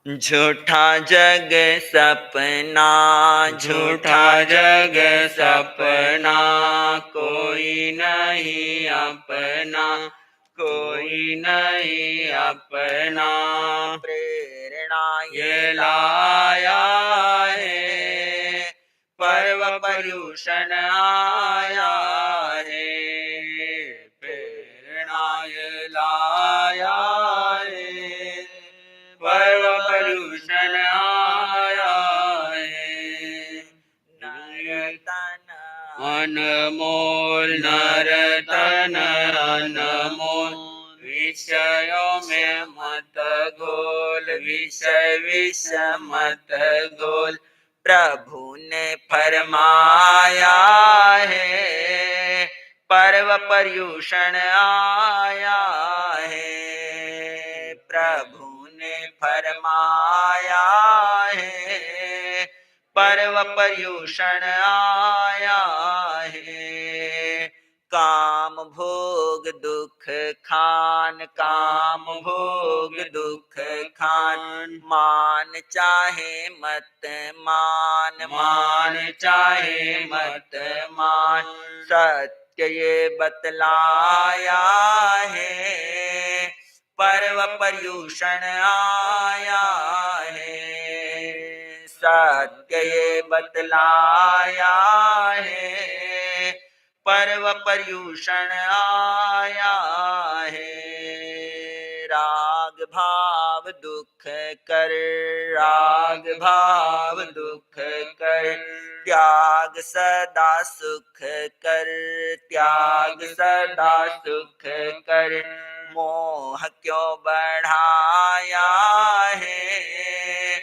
झूठा जग सपना, झूठा जग सपना, कोई नहीं अपना, कोई नहीं अपना। प्रेरणा ये लाया है, पर्व पर्यूषण आया है, प्रेरणा ये लाया है, पर्व पर्यूषण आया है। नर्तन अनमोल नरतन अनमोल, विषयों में मत घोल, विषय विष मत घोल। प्रभु ने फरमाया है, पर्व पर्यूषण आया है। प्रभु ने फरमाया है, पर्व पर्यूषण आया है। काम भोग दुख खान, काम भोग दुख खान। मान चाहे मत मान, मान चाहे मत मान। सत्य ये बतलाया है, पर्व पर्यूषण आया है। सत्य ये बतलाया है, पर्व पर्यूषण आया है। राग भाव दुख कर, राग भाव दुख कर। त्याग सदा सुख कर, त्याग सदा सुख कर। मोह क्यों बढ़ाया है,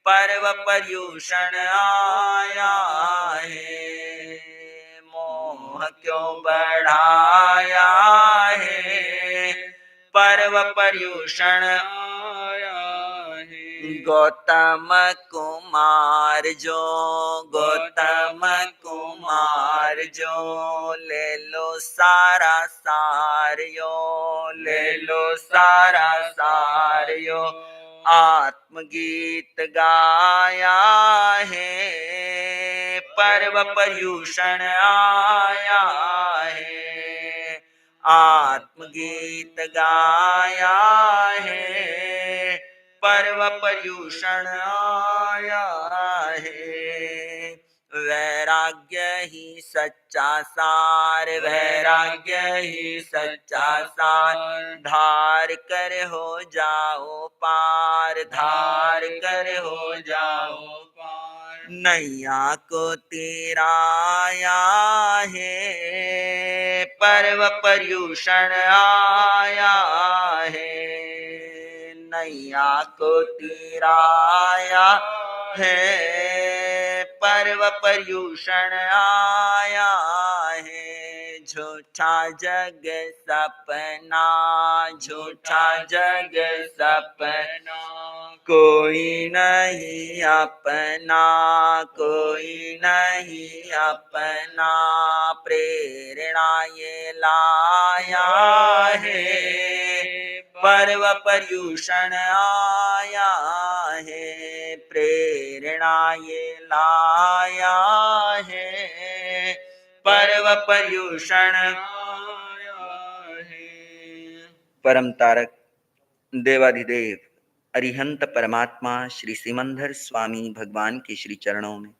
पर्व पर्यूषण आया है। मोह क्यों बढ़ाया है, पर्व पर्यूषण आया है। गौतम कुमार जो, गौतम कुमार जो। ले लो सारा सार यो, ले लो सारा सार यो। आत्मगीत गाया है, पर्व पर्यूषण आया है। आत्मगीत गाया है, पर्व पर्यूषण आया है। वैराग्य ही सच्चा सार, वैराग्य ही सच्चा सार। धार कर हो जाओ पार, धार कर हो जाओ पार। नैया को तेराया है, पर्व पर्यूषण आया है। नैया को तेराया है, पर्व पर्यूषण आया है। झूठा जग सपना, झूठा जग सपना। कोई नहीं अपना, कोई नहीं अपना। प्रेरणा ये लाया है, पर्व पर्यूषण आया है। प्रेरणा ये लाया है, पर्व पर्यूषण आया है। परम तारक देवाधिदेव अरिहंत परमात्मा श्री सिमंदर स्वामी भगवान के श्री चरणों में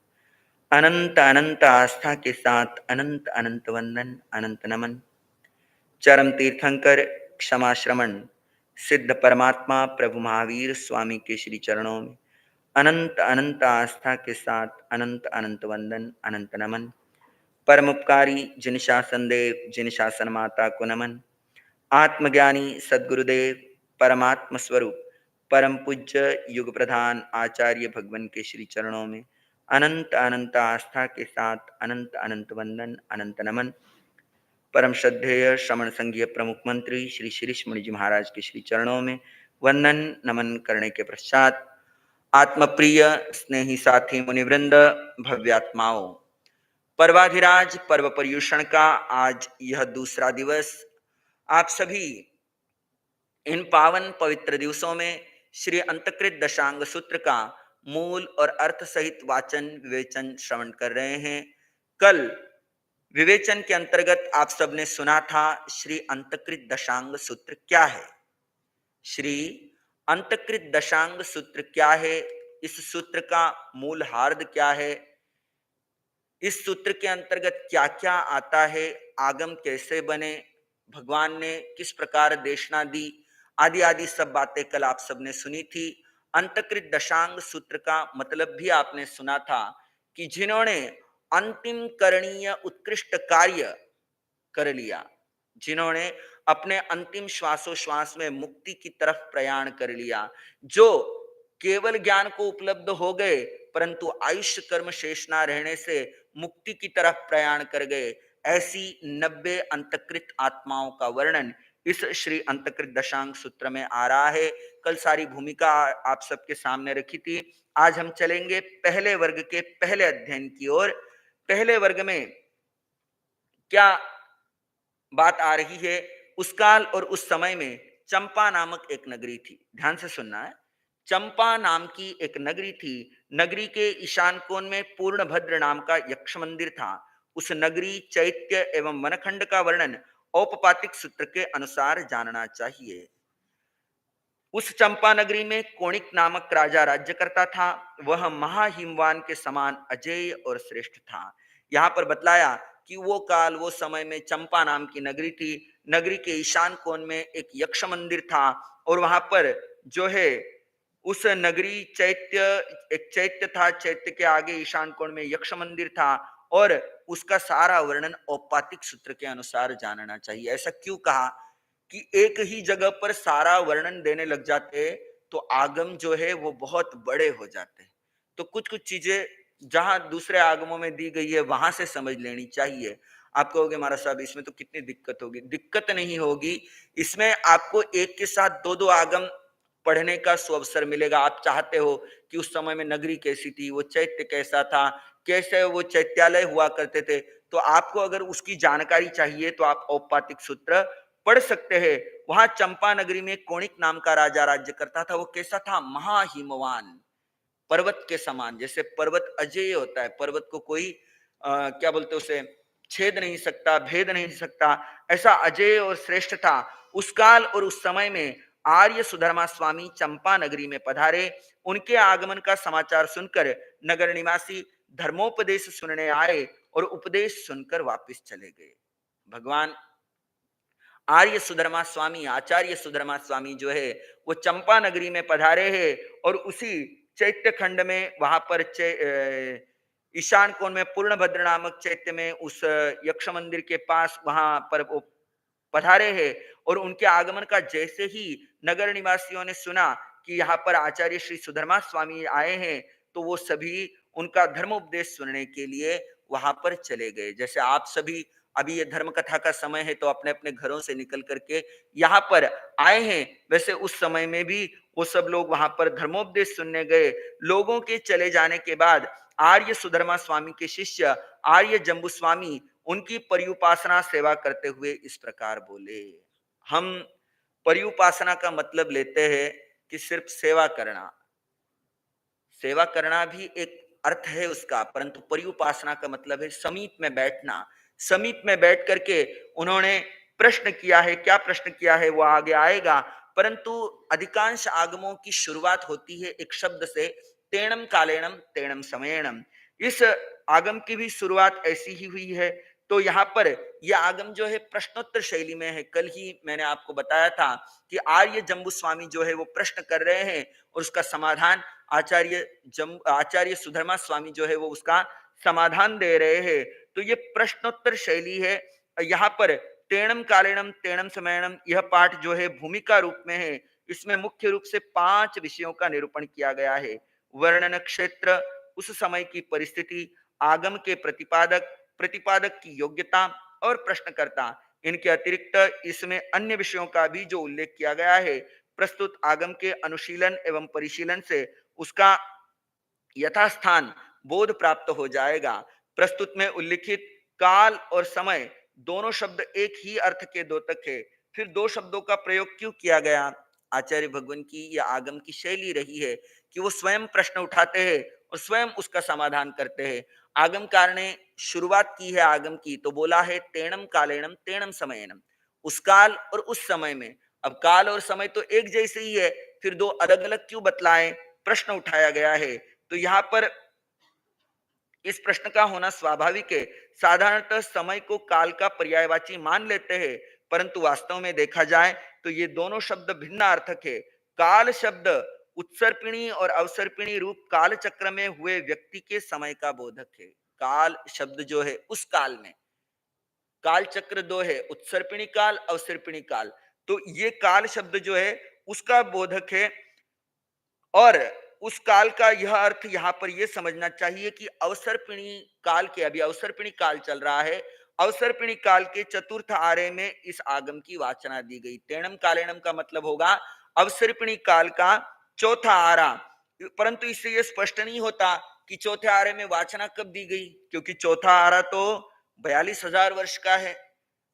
अनंत अनंत आस्था के साथ अनंत अनंत वंदन, अनंत नमन। चरम तीर्थंकर क्षमा श्रमण सिद्ध परमात्मा प्रभु महावीर स्वामी के श्री चरणों में अनंत अनंत आस्था के साथ अनंत अनंत वंदन, अनंत नमन। परम उपकारी जिन शासन देव, जिन शासन माता को नमन। आत्मज्ञानी सद्गुरुदेव परमात्म स्वरूप परम पूज्य युग प्रधान आचार्य भगवान के श्री चरणों में अनंत अनंत आस्था के साथ अनंत अनंत वंदन, अनंत नमन। परम श्रद्धेय श्रमण संघीय प्रमुख मंत्री श्री शिरीष मुनि जी महाराज के श्री चरणों में वंदन नमन करने के पश्चात आत्मप्रिय स्नेही साथी मुनिवृंद, भव्यात्माओं, पर्वाधिराज पर्व पर्यूषण का आज यह दूसरा दिवस। आप सभी इन पावन पवित्र दिवसों में श्री अंतकृत दशांग सूत्र का मूल और अर्थ सहित वाचन विवेचन श्रवण कर रहे हैं। कल विवेचन के अंतर्गत आप सबने सुना था श्री अंतकृत दशांग सूत्र क्या है। श्री अंतकृत दशांग सूत्र क्या है, इस सूत्र का मूल हार्द क्या है, इस सूत्र के अंतर्गत क्या क्या आता है, आगम कैसे बने, भगवान ने किस प्रकार देशना दी, आदि आदि सब बातें कल आप सबने सुनी थी। अंतकृत दशांग सूत्र का मतलब भी आपने सुना था कि जिन्होंने अंतिम करणीय उत्कृष्ट कार्य कर लिया, जिन्होंने अपने अंतिम श्वासोश्वास में मुक्ति की तरफ प्रयाण कर लिया, जो केवल ज्ञान को उपलब्ध हो गए परंतु आयुष्य कर्म शेष ना रहने से मुक्ति की तरफ प्रयाण कर गए, ऐसी 90 अंतकृत आत्माओं का वर्णन इस श्री अंतकृत दशांग सूत्र में आ रहा है। कल सारी भूमिका आप सबके सामने रखी थी। आज हम चलेंगे पहले वर्ग के पहले अध्ययन की ओर। पहले वर्ग में क्या बात आ रही है, उस काल और उस समय में चंपा नामक एक नगरी थी। ध्यान से सुनना है। चंपा नाम की एक नगरी थी। नगरी के ईशान कोण में पूर्णभद्र नाम का यक्ष मंदिर था। उस नगरी, चैत्य एवं वनखंड का वर्णन औपपातिक सूत्र के अनुसार जानना चाहिए। उस चंपा नगरी में कोणिक नामक राजा राज्य करता था। वह महाहिमवान के समान अजेय और श्रेष्ठ था। यहाँ पर बतलाया कि वो काल वो समय में चंपा नाम की नगरी थी। नगरी के ईशान कोण में एक यक्ष मंदिर था और वहां पर जो है उस नगरी एक चैत्य था। चैत्य के आगे ईशान कोण में यक्ष मंदिर था और उसका सारा वर्णन औपातिक सूत्र के अनुसार जानना चाहिए। ऐसा क्यों कहा कि एक ही जगह पर सारा वर्णन देने लग जाते तो आगम जो है वो बहुत बड़े हो जाते। तो कुछ कुछ चीजें जहां दूसरे आगमों में दी गई है वहां से समझ लेनी चाहिए। आप कहोगे महाराज साहब इसमें तो कितनी दिक्कत होगी। दिक्कत नहीं होगी, इसमें आपको एक के साथ दो दो आगम पढ़ने का सुअवसर मिलेगा। आप चाहते हो कि उस समय में नगरी कैसी थी, वो चैत्य कैसा था, कैसे वो चैत्यालय हुआ करते थे, तो आपको अगर उसकी जानकारी चाहिए तो आप औपातिक सूत्र पढ़ सकते हैं। वहां चंपा नगरी में कोणिक नाम का राजा राज्य करता था। वो कैसा था? महाहिमवान, पर्वत के समान। जैसे पर्वत अजेय होता है, पर्वत को कोई क्या बोलते उसे छेद नहीं सकता, भेद नहीं सकता, ऐसा अजेय और श्रेष्ठ था। उस काल और उस समय में आर्य सुधर्मा स्वामी चंपा नगरी में पधारे। उनके आगमन का समाचार सुनकर नगर निवासी धर्मोपदेश सुनने आए और उपदेश सुनकर वापस चले गए। भगवान आर्य सुधर्मा स्वामी, आचार्य सुधर्मा स्वामी जो है वो चंपा नगरी में पधारे हैं और उसी चैत्य खंड में वहां पर ईशान कोण में पूर्णभद्र नामक चैत्य में उस यक्ष मंदिर के पास वहां पर वो पधारे हैं। और उनके आगमन का जैसे ही नगर निवासियों ने सुना कि यहाँ पर आचार्य श्री सुधर्मा स्वामी आए हैं, तो वो सभी उनका धर्म उपदेश सुनने के लिए वहां पर चले गए। जैसे आप सभी अभी ये धर्म कथा का समय है तो अपने अपने घरों से निकल करके यहाँ पर आए हैं, वैसे उस समय में भी वो सब लोग वहां पर धर्मोपदेश सुनने गए। लोगों के चले जाने के बाद आर्य सुधर्मा स्वामी के शिष्य आर्य जम्बू स्वामी उनकी पर्युपासना सेवा करते हुए इस प्रकार बोले। हम पर्युपासना का मतलब लेते हैं कि सिर्फ सेवा करना। सेवा करना भी एक अर्थ है उसका, परंतु पर्युपासना का मतलब है समीप में बैठना। समीप में बैठ करके उन्होंने प्रश्न किया है। क्या प्रश्न किया है वो आगे आएगा, परंतु अधिकांश आगमों की शुरुआत होती है एक शब्द से, तेणम कालेणम तेणम समयणम। इस आगम की भी शुरुआत ऐसी ही हुई है। तो यहाँ पर यह आगम जो है प्रश्नोत्तर शैली में है। कल ही मैंने आपको बताया था कि आर्य जम्बू स्वामी जो है वो प्रश्न कर रहे हैं और उसका समाधान आचार्य सुधर्मा स्वामी जो है वो उसका समाधान दे रहे हैं। तो ये प्रश्नोत्तर शैली है। यहाँ पर तेणम कालेणम तेणम समयणम यह पाठ जो है भूमिका रूप में है। इसमें मुख्य रूप से 5 विषयों का निरूपण किया गया है। वर्णन क्षेत्र, उस समय की परिस्थिति, आगम के प्रतिपादक, प्रतिपादक की योग्यता और प्रश्नकर्ता। इनके अतिरिक्त इसमें अन्य विषयों का भी जो उल्लेख किया गया है। प्रस्तुत आगम के अनुशीलन एवं परिशीलन से उसका यथास्थान बोध प्राप्त हो जाएगा। प्रस्तुत में उल्लिखित काल और समय दोनों शब्द एक ही अर्थ के द्योतक है। फिर दो शब्दों का प्रयोग क्यों किया गया? आचार्य भगवान की या आगम की शैली रही है कि वो स्वयं प्रश्न उठाते हैं और स्वयं उसका समाधान करते हैं। आगमकार ने शुरुआत की है आगम की, तो बोला है तेणम कालेणम तेणम समयनम, उस काल और उस समय में। अब काल और समय तो एक जैसे ही है, फिर दो अलग अलग क्यों बतलाएं? प्रश्न उठाया गया है। तो यहाँ पर इस प्रश्न का होना स्वाभाविक है। साधारणतः समय को काल का पर्यायवाची मान लेते हैं, परंतु वास्तव में देखा जाए तो ये दोनों शब्द भिन्न अर्थक है। काल शब्द उत्सर्पिणी और अवसर्पिणी रूप काल चक्र में हुए व्यक्ति के समय का बोधक है। काल शब्द जो है उस काल में, काल चक्र दो है, उत्सर्पिणी काल अवसर्पिणी काल, तो ये काल शब्द जो है उसका बोधक है। और उस काल का यह अर्थ यहाँ पर यह समझना चाहिए कि अवसर्पिणी काल के, अभी अवसर्पिणी काल चल रहा है, अवसर्पिणी काल के चतुर्थ आरे में इस आगम की वाचना दी गई। तेणम कालेणम का मतलब होगा अवसर्पिणी काल का चौथा आरा। परंतु इससे यह स्पष्ट नहीं होता कि चौथे आरे में वाचना कब दी गई, क्योंकि चौथा आरा तो 42,000 वर्ष का है।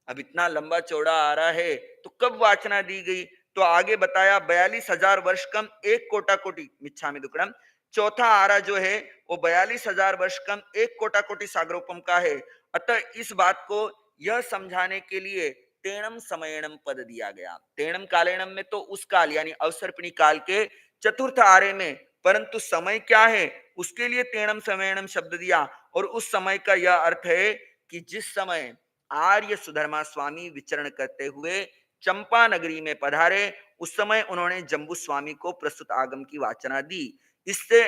अब इतना लंबा चौड़ा आ रहा है तो कब वाचना दी गई? तो आगे बताया 42,000 वर्ष कम एक कोटा कोटि मिच्छामि दुक्कडम। चौथा आरा जो है वो 42,000 वर्ष कम एक कोटा कोटि सागरोपम का है। अतः इस बात को यह समझाने के लिए तेणम समयणम पद दिया गया। तेणम कालेणम में तो उस काल यानी अवसर्पिणी काल के चतुर्थ आरे में, परंतु समय क्या है उसके लिए तेणम समयणम शब्द दिया। और उस समय का यह अर्थ है कि जिस समय आर्य सुधर्मा स्वामी विचरण करते हुए चंपा नगरी में पधारे, उस समय उन्होंने जम्बू स्वामी को प्रस्तुत आगम की वाचना दी। इससे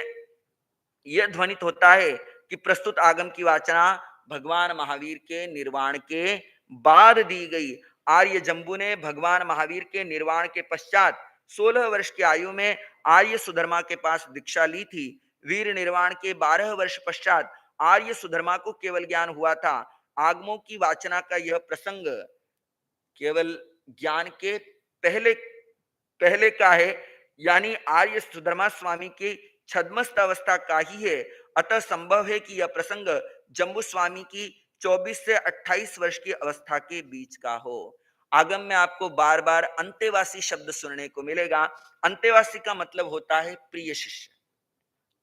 यह ध्वनित होता है कि प्रस्तुत आगम की वाचना भगवान महावीर के निर्वाण के बाद दी गई। आर्य जम्बू ने भगवान महावीर के निर्वाण के पश्चात 16 वर्ष की आयु में आर्य सुधर्मा के पास दीक्षा ली थी। वीर निर्वाण के 12 वर्ष पश्चात आर्य सुधर्मा को केवल ज्ञान हुआ था। आगमों की वाचना का यह प्रसंग केवल ज्ञान के पहले पहले का है, यानी आर्य सुधर्मा स्वामी की छद्मस्त अवस्था का ही है। अतः संभव है कि यह प्रसंग जम्बू स्वामी की 24 से 28 वर्ष की अवस्था के बीच का हो। आगम में आपको बार बार अंतेवासी शब्द सुनने को मिलेगा। अंतेवासी का मतलब होता है प्रिय शिष्य,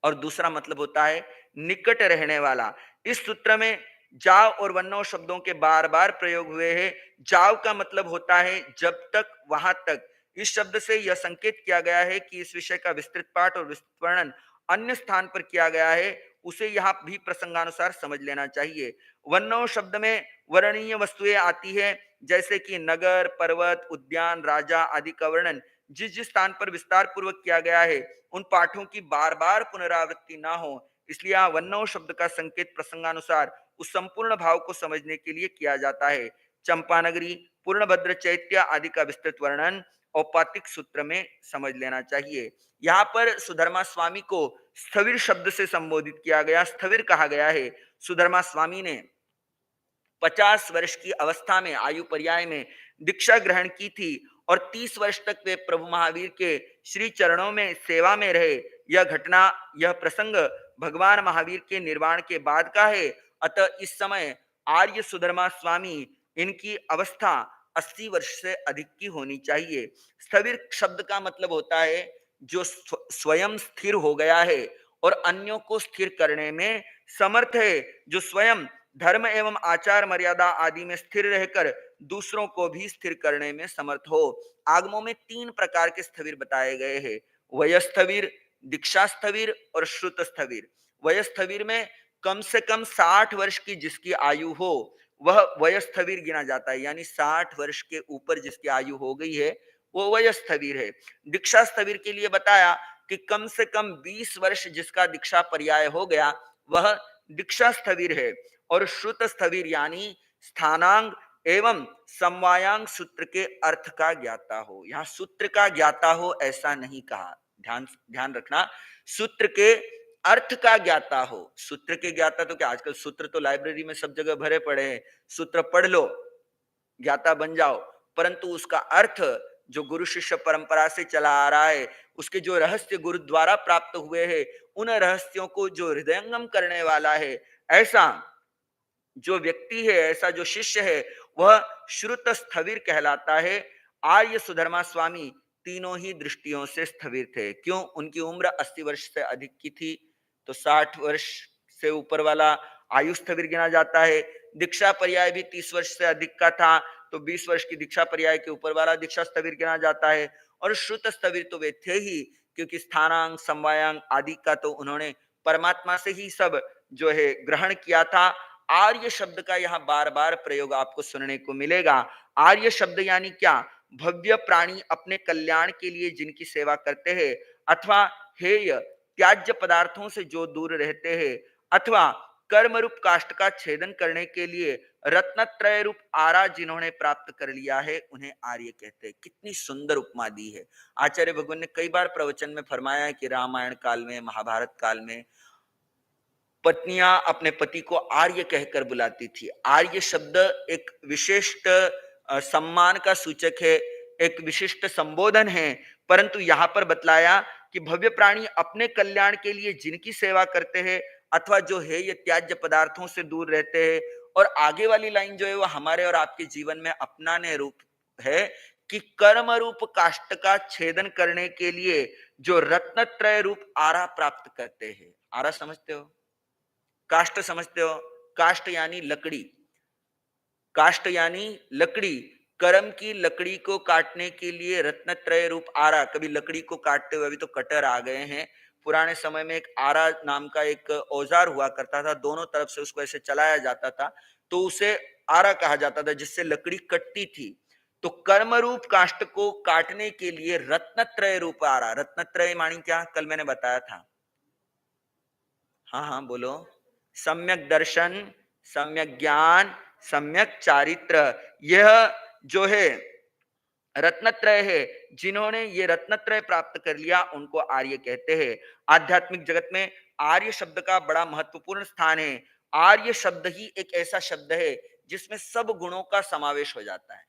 और दूसरा मतलब होता है निकट रहने वाला। इस सूत्र में जाव और वन्नो शब्दों के बार बार प्रयोग हुए हैं। जाव का मतलब होता है जब तक, वहां तक। इस शब्द से यह संकेत किया गया है कि इस विषय का विस्तृत पाठ और विस्तृत वर्णन अन्य स्थान पर किया गया है, उसे यहाँ भी प्रसंगानुसार समझ लेना चाहिए। वन्नो शब्द में वर्णनीय वस्तुएं आती है, जैसे कि नगर, पर्वत, उद्यान, राजा आदि का वर्णन जिस जिस स्थान पर विस्तार पूर्वक किया गया है उन पाठों की बार बार पुनरावृत्ति ना हो, इसलिए यहाँ वन्नो शब्द का संकेत प्रसंगानुसार उस संपूर्ण भाव को समझने के लिए किया जाता है। चंपानगरी, पूर्णभद्र चैत्य आदि का विस्तृत वर्णन औपातिक सूत्र में समझ लेना चाहिए। यहाँ पर सुधर्मा स्वामी को स्थविर शब्द से संबोधित किया गया, स्थविर कहा गया है। सुधर्मा स्वामी ने 50 वर्ष की अवस्था में आयु पर्याय में दीक्षा ग्रहण की थी और 30 वर्ष तक वे प्रभु महावीर के श्री चरणों में सेवा में रहे। यह घटना, यह प्रसंग भगवान महावीर के निर्वाण के बाद का है। अतः इस समय आर्य सुधर्मा स्वामी, इनकी अवस्था 80 वर्ष से अधिक की होनी चाहिए। स्थविर शब्द का मतलब होता है जो स्वयं स्थिर हो गया है और अन्यों को स्थिर करने में समर्थ है, जो स्वयं धर्म एवं आचार मर्यादा आदि में स्थिर रहकर दूसरों को भी स्थिर करने में समर्थ हो। आगमों में 3 प्रकार के स्थविर बताए गए हैं, वयस्थविर, दीक्षा स्थविर और श्रुत स्थविर। वयस्थविर में कम से कम 60 वर्ष की जिसकी आयु हो वह वयस्थविर गिना जाता है, यानी 60 वर्ष के ऊपर जिसकी आयु हो गई है वो वयस्थविर है। दीक्षा स्थविर के लिए बताया कि कम से कम 20 वर्ष जिसका दीक्षा पर्याय हो गया वह दीक्षा स्थविर है। और श्रुत स्थविर यानी स्थानांग एवं समवायांग सूत्र के अर्थ का ज्ञाता हो। यहाँ सूत्र का ज्ञाता हो ऐसा नहीं कहा, ध्यान ध्यान रखना, सूत्र के अर्थ का ज्ञाता हो। सूत्र के ज्ञाता तो क्या, आजकल सूत्र तो लाइब्रेरी में सब जगह भरे पड़े हैं, सूत्र पढ़ लो ज्ञाता बन जाओ, परंतु उसका अर्थ जो गुरु शिष्य परंपरा से चला आ रहा है, उसके जो रहस्य गुरु द्वारा प्राप्त हुए हैं, उन रहस्यों को जो हृदयंगम करने वाला है, ऐसा जो व्यक्ति है, ऐसा जो शिष्य है, वह श्रुत स्थविर कहलाता है। आर्य सुधर्मा स्वामी तीनों ही दृष्टियों से स्थविर थे। क्यों? उनकी उम्र 80 वर्ष से अधिक की थी, तो 60 वर्ष से ऊपर वाला आयु स्थविर गिना जाता है। दीक्षा पर्याय भी 30 वर्ष से अधिक का था, तो 20 वर्ष की दीक्षा पर्याय के ऊपर वाला दीक्षा स्थविर गिना जाता है। और श्रुत स्थविर तो वे थे ही, क्योंकि स्थानांग समवायांग आदि का तो उन्होंने परमात्मा से ही सब जो है ग्रहण किया था। आर्य शब्द का यहाँ बार बार प्रयोग आपको सुनने को मिलेगा। आर्य शब्द यानी क्या? भव्य प्राणी अपने कल्याण के लिए जिनकी सेवा करते हैं, अथवा हेय त्याज्य पदार्थों से जो दूर रहते हैं, अथवा कर्म रूप काष्ठ का छेदन करने के लिए रत्नत्रय रूप आरा जिन्होंने प्राप्त कर लिया है, उन्हें आर्य कहते हैं। कितनी सुंदर उपमा दी है। आचार्य भगवान ने कई बार प्रवचन में फरमाया है कि रामायण काल में, महाभारत काल में पत्नियां अपने पति को आर्य कहकर बुलाती थी। आर्य शब्द एक विशिष्ट सम्मान का सूचक है, एक विशिष्ट संबोधन है। परंतु यहाँ पर बतलाया कि भव्य प्राणी अपने कल्याण के लिए जिनकी सेवा करते हैं, अथवा जो है ये त्याज्य पदार्थों से दूर रहते हैं। और आगे वाली लाइन जो है वो हमारे और आपके जीवन में अपनाने रूप है कि कर्म रूप काष्ठ का छेदन करने के लिए जो रत्नत्रय रूप आरा प्राप्त करते हैं। आरा समझते हो? काष्ठ समझते हो? काष्ठ यानी लकड़ी, काष्ठ यानी लकड़ी। कर्म की लकड़ी को काटने के लिए रत्नत्रय रूप आरा। कभी लकड़ी को काटते हुए, अभी तो कटर आ गए हैं, पुराने समय में एक आरा नाम का एक औजार हुआ करता था, दोनों तरफ से उसको ऐसे चलाया जाता था, तो उसे आरा कहा जाता था, जिससे लकड़ी कटती थी। तो कर्म रूप काष्ठ को काटने के लिए रत्नत्रय रूप आरा। रत्नत्रय मानी क्या? कल मैंने बताया था। हाँ हाँ बोलो। सम्यक दर्शन, सम्यक ज्ञान, सम्यक चारित्र। यह जो है रत्नत्रय है। जिन्होंने ये रत्नत्रय प्राप्त कर लिया उनको आर्य कहते हैं। आध्यात्मिक जगत में आर्य शब्द का बड़ा महत्वपूर्ण स्थान है। आर्य शब्द ही एक ऐसा शब्द है जिसमें सब गुणों का समावेश हो जाता है।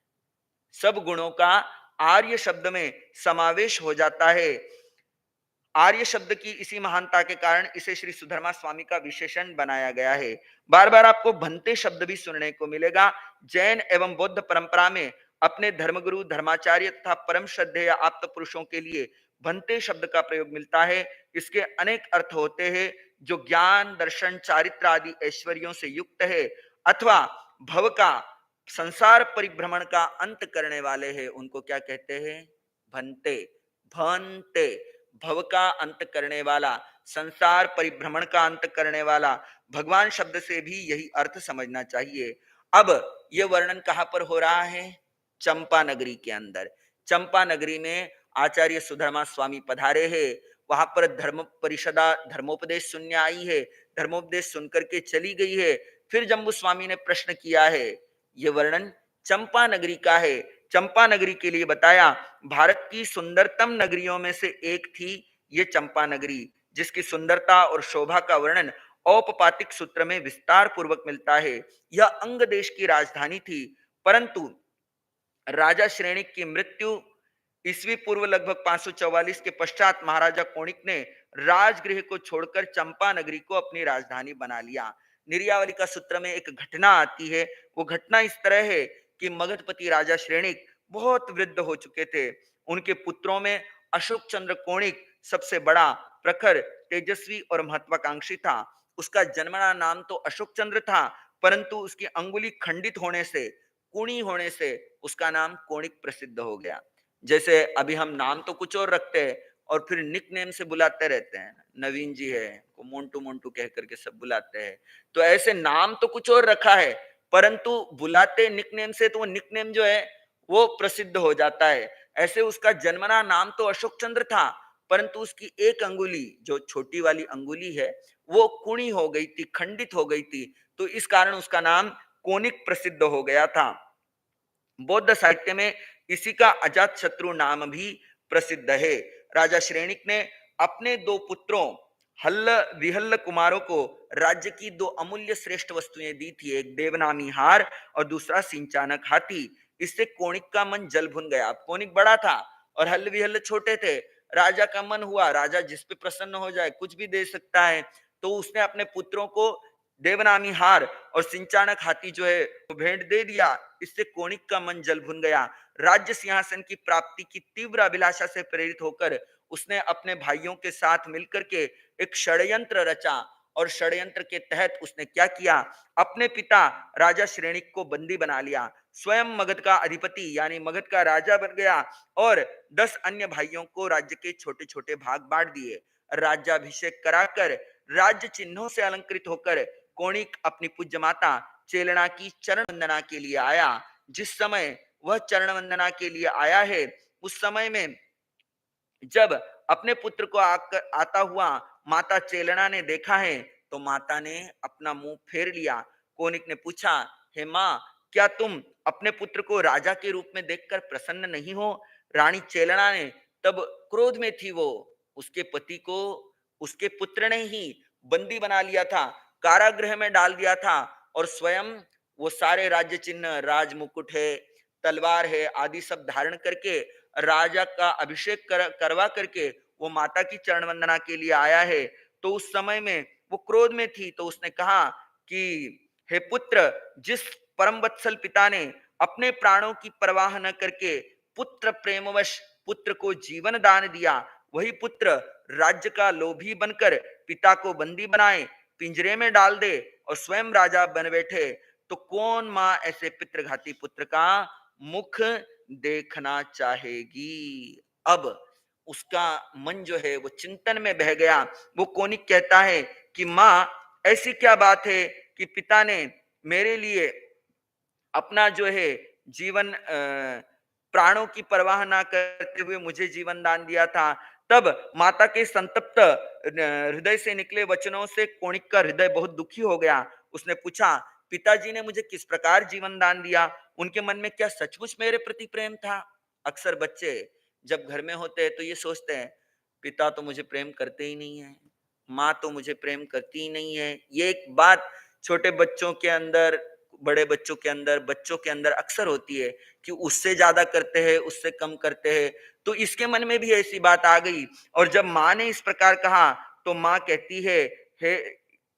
सब गुणों का आर्य शब्द में समावेश हो जाता है। आर्य शब्द की इसी महानता के कारण इसे श्री सुधर्मा स्वामी का विशेषण बनाया गया है। बार बार आपको भंते शब्द भी सुनने को मिलेगा। जैन एवं बौद्ध परंपरा में अपने धर्मगुरु, धर्माचार्य तथा परम श्रद्धेय आप्त पुरुषों के लिए भंते शब्द का प्रयोग मिलता है। इसके अनेक अर्थ होते हैं। जो ज्ञान, दर्शन, चारित्र आदि ऐश्वर्यों से युक्त है, अथवा भव का, संसार परिभ्रमण का अंत करने वाले हैं, उनको क्या कहते हैं? भंते। भंते भव का अंत करने वाला, संसार परिभ्रमण का अंत करने वाला। भगवान शब्द से भी यही अर्थ समझना चाहिए। अब यह वर्णन कहां पर हो रहा है? चंपा नगरी के अंदर। चंपा नगरी में आचार्य सुधर्मा स्वामी पधारे हैं। वहां पर धर्म परिषदा धर्मोपदेश सुनने आई है। धर्मोपदेश सुनकर के चली गई है। फिर जम्बू स्वामी ने प्रश्न किया है। यह वर्णन चंपा नगरी का है। चंपा नगरी के लिए बताया, भारत की सुंदरतम नगरियों में से एक थी ये चंपा नगरी, जिसकी सुंदरता और शोभा का वर्णन औपपातिक सूत्र में विस्तार पूर्वक मिलता है। यह अंग देश की राजधानी थी, परंतु राजा श्रेणिक की मृत्यु ईस्वी पूर्व लगभग 544 के पश्चात महाराजा कोणिक ने राजगृह को छोड़कर चंपा नगरी को अपनी राजधानी बना लिया। निर्यावली का सूत्र में एक घटना आती है। वो घटना इस तरह है कि मगधपति राजा श्रेणिक बहुत वृद्ध हो चुके थे। उनके पुत्रों में अशोक चंद्र कोणिक सबसे बड़ा, प्रखर, तेजस्वी और महत्वाकांक्षी था। उसका जन्मना नाम तो अशोक चंद्र था, परंतु उसकी अंगुली खंडित होने से, कुणी होने से उसका नाम कोणिक प्रसिद्ध हो गया। जैसे अभी हम नाम तो कुछ और रखते हैं और फिर निक नेम से बुलाते रहते हैं। नवीन जी है, को मोन्टू मोन्टू कह करके सब बुलाते हैं। तो ऐसे नाम तो कुछ और रखा है, परंतु बुलाते निक नेम से, तो वो निक नेम जो है वो प्रसिद्ध हो जाता है। ऐसे उसका जन्मना नाम तो अशोक चंद्र था, परंतु उसकी एक अंगुली, जो छोटी वाली अंगुली है, वो कुणी हो गई थी, खंडित हो गई थी। तो इस कारण उसका नाम कोनिक प्रसिद्ध हो गया था। बौद्ध साहित्य में इसी का अजात शत्रु नाम भी प्रसिद्ध है। राजा श्रेणिक ने अपने दो पुत्रों हल्ल विहल्ल कुमारों को राज्य की दो अमूल्य श्रेष्ठ वस्तुएं दी थी। एक देवनामी हार और दूसरा सिंचानक हाथी। इससे कोणिक का मन जल भुन गया। कोणिक बड़ा था और हल्ल विहल्ल छोटे थे। राजा का मन हुआ, राजा जिस पे प्रसन्न हो जाए कुछ भी दे सकता है, तो उसने अपने पुत्रों को देवनामी हार और सिंचानक हाथी जो है वो भेंट दे दिया। इससे कोणिक का मन जल भुन गया। राज्य सिंहासन की प्राप्ति की तीव्र अभिलाषा से प्रेरित होकर उसने अपने भाइयों के साथ मिलकर के एक षड्यंत्र रचा और षड्यंत्र के तहत उसने क्या किया, अपने पिता राजा श्रेणिक को बंदी बना लिया, स्वयं मगध का अधिपति यानी मगध का राजा बन गया और 10 अन्य भाइयों को राज्य के छोटे छोटे भाग बांट दिए। राज्याभिषेक कराकर राज्य चिन्हों से अलंकृत होकर कोणिक अपनी पूज्य माता चेलना की चरण वंदना के लिए आया। जिस समय वह चरण वंदना के लिए आया है उस समय में जब अपने पुत्र को आता हुआ माता चेलना ने देखा है तो माता ने अपना मुंह फेर लिया। कोनिक ने पूछा, हे माँ, क्या तुम अपने पुत्र को राजा के रूप में देखकर प्रसन्न नहीं हो? रानी चेलना ने तब क्रोध में थी, वो उसके पति को उसके पुत्र ने ही बंदी बना लिया था, कारागृह में डाल दिया था और स्वयं वो सारे राज्य चिन्ह, राज मुकुट है, तलवार है आदि सब धारण करके राजा का अभिषेक करवा करके वो माता की चरण वंदना के लिए आया है। तो उस समय में वो क्रोध में थी तो उसने कहा कि हे पुत्र, जिस परम वत्सल पिता ने अपने प्राणों की परवाह न करके पुत्र प्रेमवश पुत्र को जीवन दान दिया, वही पुत्र राज्य का लोभी बनकर पिता को बंदी बनाए, पिंजरे में डाल दे और स्वयं राजा बन बैठे, तो कौन मां ऐसे पितृघाती पुत्र का मुख देखना चाहेगी। अब उसका मन जो है वो चिंतन में बह गया। वो कोनिक कहता है कि मां, ऐसी क्या बात है कि पिता ने मेरे लिए अपना जो है जीवन प्राणों की परवाह ना करते हुए मुझे जीवन दान दिया था। तब माता के संतप्त हृदय से निकले वचनों से कोणिक का हृदय बहुत दुखी हो गया। उसने पूछा, पिताजी ने मुझे किस प्रकार जीवन दान दिया? उनके मन में क्या सचमुच मेरे प्रति प्रेम था? अक्सर बच्चे जब घर में होते हैं तो ये सोचते हैं, पिता तो मुझे प्रेम करते ही नहीं है, माँ तो मुझे प्रेम करती ही नहीं है। ये एक बात छोटे बच्चों के अंदर, बड़े बच्चों के अंदर अक्सर होती है कि उससे ज्यादा करते हैं, उससे कम करते हैं। तो इसके मन में भी ऐसी बात आ गई और जब माँ ने इस प्रकार कहा तो माँ कहती है, हे,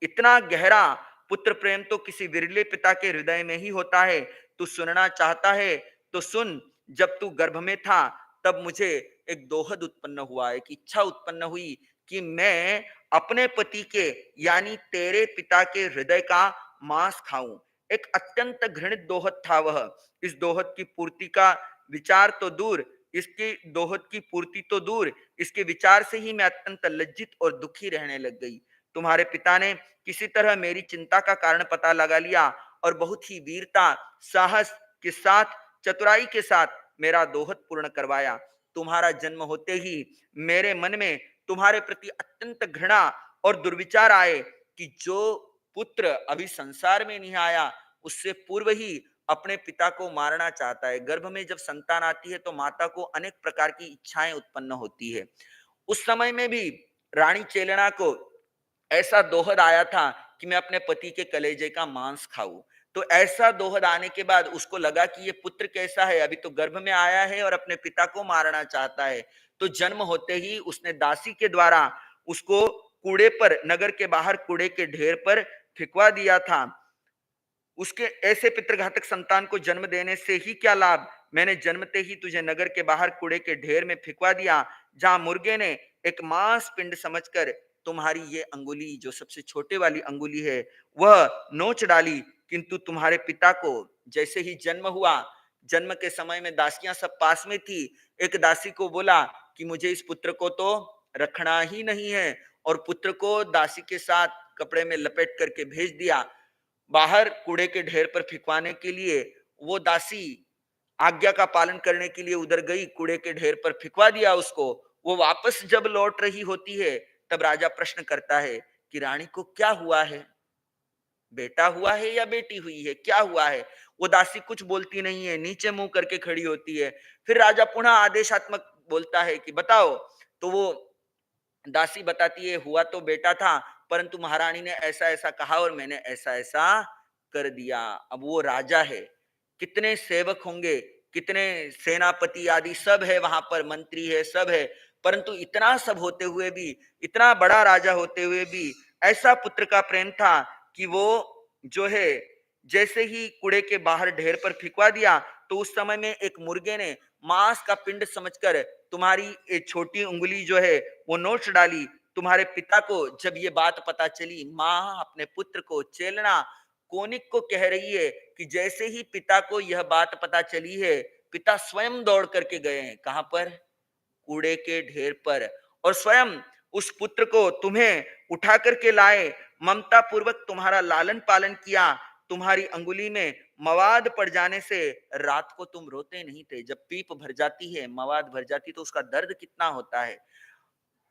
इतना गहरा पुत्र प्रेम तो किसी विरले पिता के हृदय में ही होता है। तू सुनना चाहता है तो सुन। जब तू गर्भ में था तब मुझे एक दोहद उत्पन्न हुआ, एक इच्छा उत्पन्न हुई कि मैं अपने पति के यानी तेरे पिता के हृदय का मांस खाऊं। एक अत्यंत घृणित दोहद था वह। इस दोहद की पूर्ति का विचार तो दूर, इसकी दोहद की पूर्ति तो दूर, इसके विचार से ही मैं अत्यंत लज्जित और दुखी रहने लग गई। तुम्हारे पिता ने किसी तरह मेरी चिंता का कारण पता लगा लिया और बहुत ही वीरता, साहस के साथ, चतुराई के साथ मेरा दोहद पूर्ण करवाया। तुम्हारा जन्म होते ही मेरे मन में तुम्हारे प्रति अत्यंत घृणा और दुर्विचार आए कि जो पुत्र अभी संसार में नहीं आया उससे पूर्व ही अपने पिता को मारना चाहता है। गर्भ में जब संतान आती है तो माता को अनेक प्रकार की इच्छाएं उत्पन्न होती है। उस समय में भी रानी चेलना को ऐसा दोहद आया था कि मैं अपने पति के कलेजे का मांस खाऊं। तो ऐसा दोहद आने के बाद उसको लगा कि ये पुत्र कैसा है, अभी तो गर्भ में आया है और अपने पिता को मारना चाहता है। तो जन्म होते ही उसने दासी के द्वारा उसको कूड़े पर, नगर के बाहर कूड़े के ढेर पर फिकवा दिया था। उसके ऐसे पितृघातक संतान को जन्म देने से ही क्या लाभ? मैंने जन्मते ही तुझे नगर के बाहर कूड़े के ढेर में फिकवा दिया, जहां मुर्गे ने एक मांस पिंड समझकर तुम्हारी ये अंगुली, जो सबसे छोटे वाली अंगुली है, वह नोच डाली। किंतु तुम्हारे पिता को जैसे ही जन्म हुआ, जन्म के समय में दासियां सब पास में थी, एक दासी को बोला कि मुझे इस पुत्र को तो रखना ही नहीं है, और पुत्र को दासी के साथ कपड़े में लपेट करके भेज दिया बाहर कूड़े के ढेर पर फिकवाने के लिए। वो दासी आज्ञा का पालन करने के लिए उधर गई, कूड़े के ढेर पर फिकवा दिया उसको। वो वापस जब लौट रही होती है तब राजा प्रश्न करता है कि रानी को क्या हुआ है, बेटा हुआ है या बेटी हुई है, क्या हुआ है? वो दासी कुछ बोलती नहीं है, नीचे मुंह करके खड़ी होती है। फिर राजा पुनः आदेशात्मक बोलता है कि बताओ। तो वो दासी बताती है, हुआ तो बेटा था, परंतु महारानी ने ऐसा ऐसा कहा और मैंने ऐसा ऐसा कर दिया। अब वो राजा है, कितने सेवक होंगे, कितने सेनापति आदि सब है वहां पर, मंत्री है, सब है, परंतु इतना सब होते हुए भी, इतना बड़ा राजा होते हुए भी ऐसा पुत्र का प्रेम था कि वो जो है जैसे ही कूड़े के बाहर ढेर पर फेंकवा दिया, तो उस समय में एक मुर्गे ने मांस का पिंड समझकर तुम्हारी ये छोटी उंगली जो है वो नोच डाली। तुम्हारे पिता को जब ये बात पता चली, माँ अपने पुत्र को चेलना कोनिक को कह रही है कि जैसे ही पिता को यह बात पता चली है, पिता स्वयं दौड़ करके गए हैं कहां पर, कूड़े के ढेर पर, और स्वयं उस पुत्र को तुम्हें उठा करके लाए, ममता पूर्वक तुम्हारा लालन पालन किया। तुम्हारी अंगुली में मवाद पड़ जाने से रात को तुम रोते नहीं थे। जब पीप भर जाती है, मवाद भर जाती, तो उसका दर्द कितना होता है।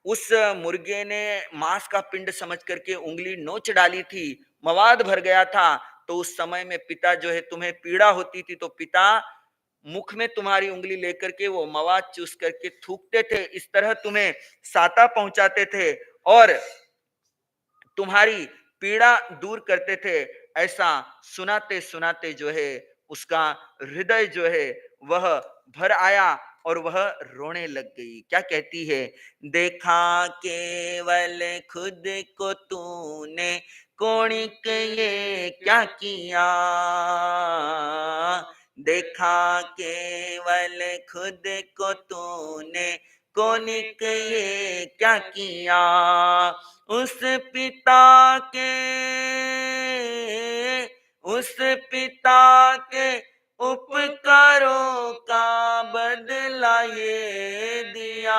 उस मुर्गे ने मांस का पिंड समझ करके उंगली नोच डाली थी, मवाद भर गया था। तो उस समय में पिता जो है, तुम्हें पीड़ा होती थी तो पिता मुख में तुम्हारी उंगली लेकर के वो मवाद चूस करके थूकते थे। इस तरह तुम्हें साता पहुंचाते थे और तुम्हारी पीड़ा दूर करते थे। ऐसा सुनाते सुनाते जो है उसका हृदय जो है वह भर आया और वह रोने लग गई। क्या कहती है, देखा केवल खुद को तूने, कोणिक ये क्या किया, देखा केवल खुद को तूने, कोनिक ये क्या किया, उस पिता के, उस पिता के उपकारों का बदला ये दिया,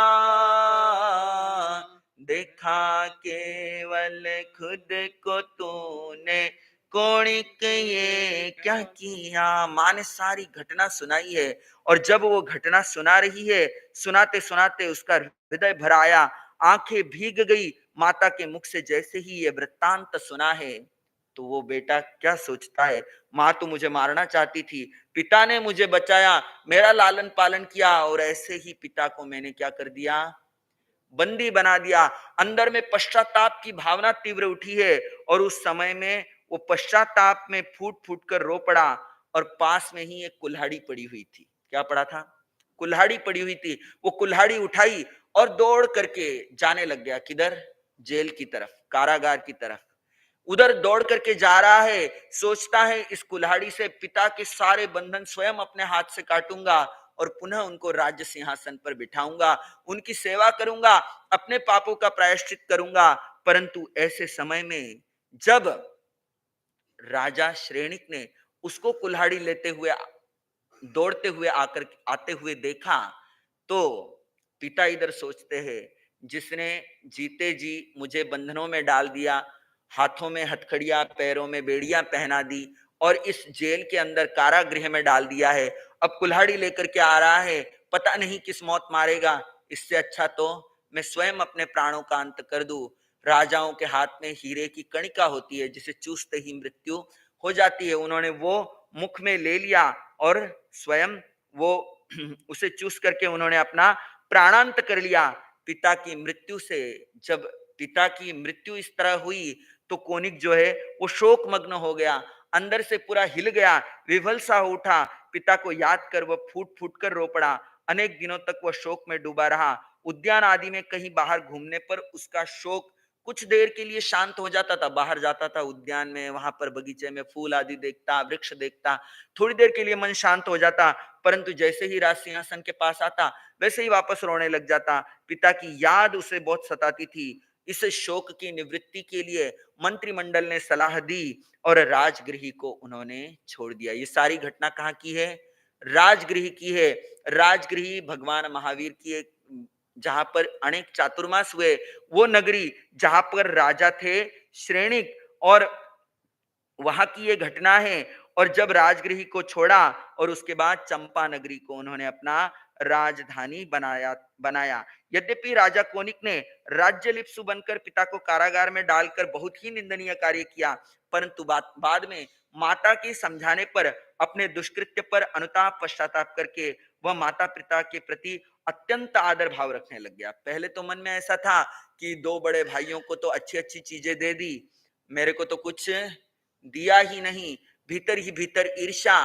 देखा केवल खुद को तूने, कोणिक ये क्या किया। माँ ने सारी घटना सुनाई है और जब वो घटना सुना रही है, सुनाते सुनाते उसका हृदय भर आया, आंखें भीग गई। माता के मुख से जैसे ही ये वृत्तांत सुना है, तो वो बेटा क्या सोचता है, माँ तो मुझे मारना चाहती थी, पिता ने मुझे बचाया, मेरा लालन पालन किया, और ऐसे ही पिता को मैंने क्या कर दिया, बंदी बना दिया। अंदर में पश्चाताप की भावना तीव्र उठी है और उस समय में वो पश्चाताप में फूट फूट कर रो पड़ा। और पास में ही एक कुल्हाड़ी पड़ी हुई थी। क्या पड़ा था, कुल्हाड़ी पड़ी हुई थी। वो कुल्हाड़ी उठाई और दौड़ करके जाने लग गया, किधर, जेल की तरफ, कारागार की तरफ। उधर दौड़ करके जा रहा है, सोचता है इस कुल्हाड़ी से पिता के सारे बंधन स्वयं अपने हाथ से काटूंगा और पुनः उनको राज्य सिंहासन पर बिठाऊंगा, उनकी सेवा करूंगा, अपने पापों का प्रायश्चित करूंगा। परंतु ऐसे समय में जब राजा श्रेणिक ने उसको कुल्हाड़ी लेते हुए, दौड़ते हुए आकर आते हुए देखा, तो पिता इधर सोचते हैं, जिसने जीते जी मुझे बंधनों में डाल दिया, हाथों में हथकड़ियां, पैरों में बेड़ियां पहना दी और इस जेल के अंदर कारागृह में डाल दिया है, अब कुल्हाड़ी लेकर के आ रहा है, पता नहीं किस मौत मारेगा। इससे अच्छा तो मैं स्वयं अपने प्राणों का अंत कर दूं। राजाओं के हाथ में हीरे की कणिका होती है, जिसे चूसते ही मृत्यु हो जाती है। उन्होंने वो मुख में ले लिया और स्वयं वो उसे चूस करके उन्होंने अपना प्राणांत कर लिया। पिता की मृत्यु से, जब पिता की मृत्यु इस तरह हुई, तो कोनिक जो है वो शोक मग्न हो गया, अंदर से पूरा हिल गया, विवल सा हो उठा। पिता को याद कर वह फूट फूट कर रो पड़ा। अनेक दिनों तक वह शोक में डूबा रहा। उद्यान आदि में कहीं बाहर घूमने पर उसका शोक कुछ देर के लिए शांत हो जाता था। बाहर जाता था उद्यान में, वहां पर बगीचे में फूल आदि देखता, वृक्ष देखता, थोड़ी देर के लिए मन शांत हो जाता। परंतु जैसे ही राज सिंहासन के पास आता, वैसे ही वापस रोने लग जाता। पिता की याद उसे बहुत सताती थी। इस शोक की निवृत्ति के लिए मंत्रिमंडल ने सलाह दी और राजगृह को उन्होंने छोड़ दिया। ये सारी घटना कहाँ की है, राजगृह की है। राजगृह भगवान महावीर की एक, जहां पर अनेक चातुर्मास हुए, वो नगरी जहां पर राजा थे श्रेणिक, और वहां की ये घटना है। और जब राजगृह को छोड़ा और उसके बाद चंपा नगरी को उन्होंने अपना राजधानी बनाया। यद्यपि राजा कोनिक ने राज्य लिप्सु बनकर पिता को कारागार में डालकर बहुत ही निंदनीय कार्य किया, परंतु बाद में माता के समझाने पर, अपने दुष्कृत्य पर अनुताप पश्चाताप करके वह माता पिता के प्रति अत्यंत आदर भाव रखने लग गया। पहले तो मन में ऐसा था कि दो बड़े भाइयों को तो अच्छी अच्छी चीजें दे दी, मेरे को तो कुछ दिया ही नहीं। भीतर ही भीतर ईर्ष्या,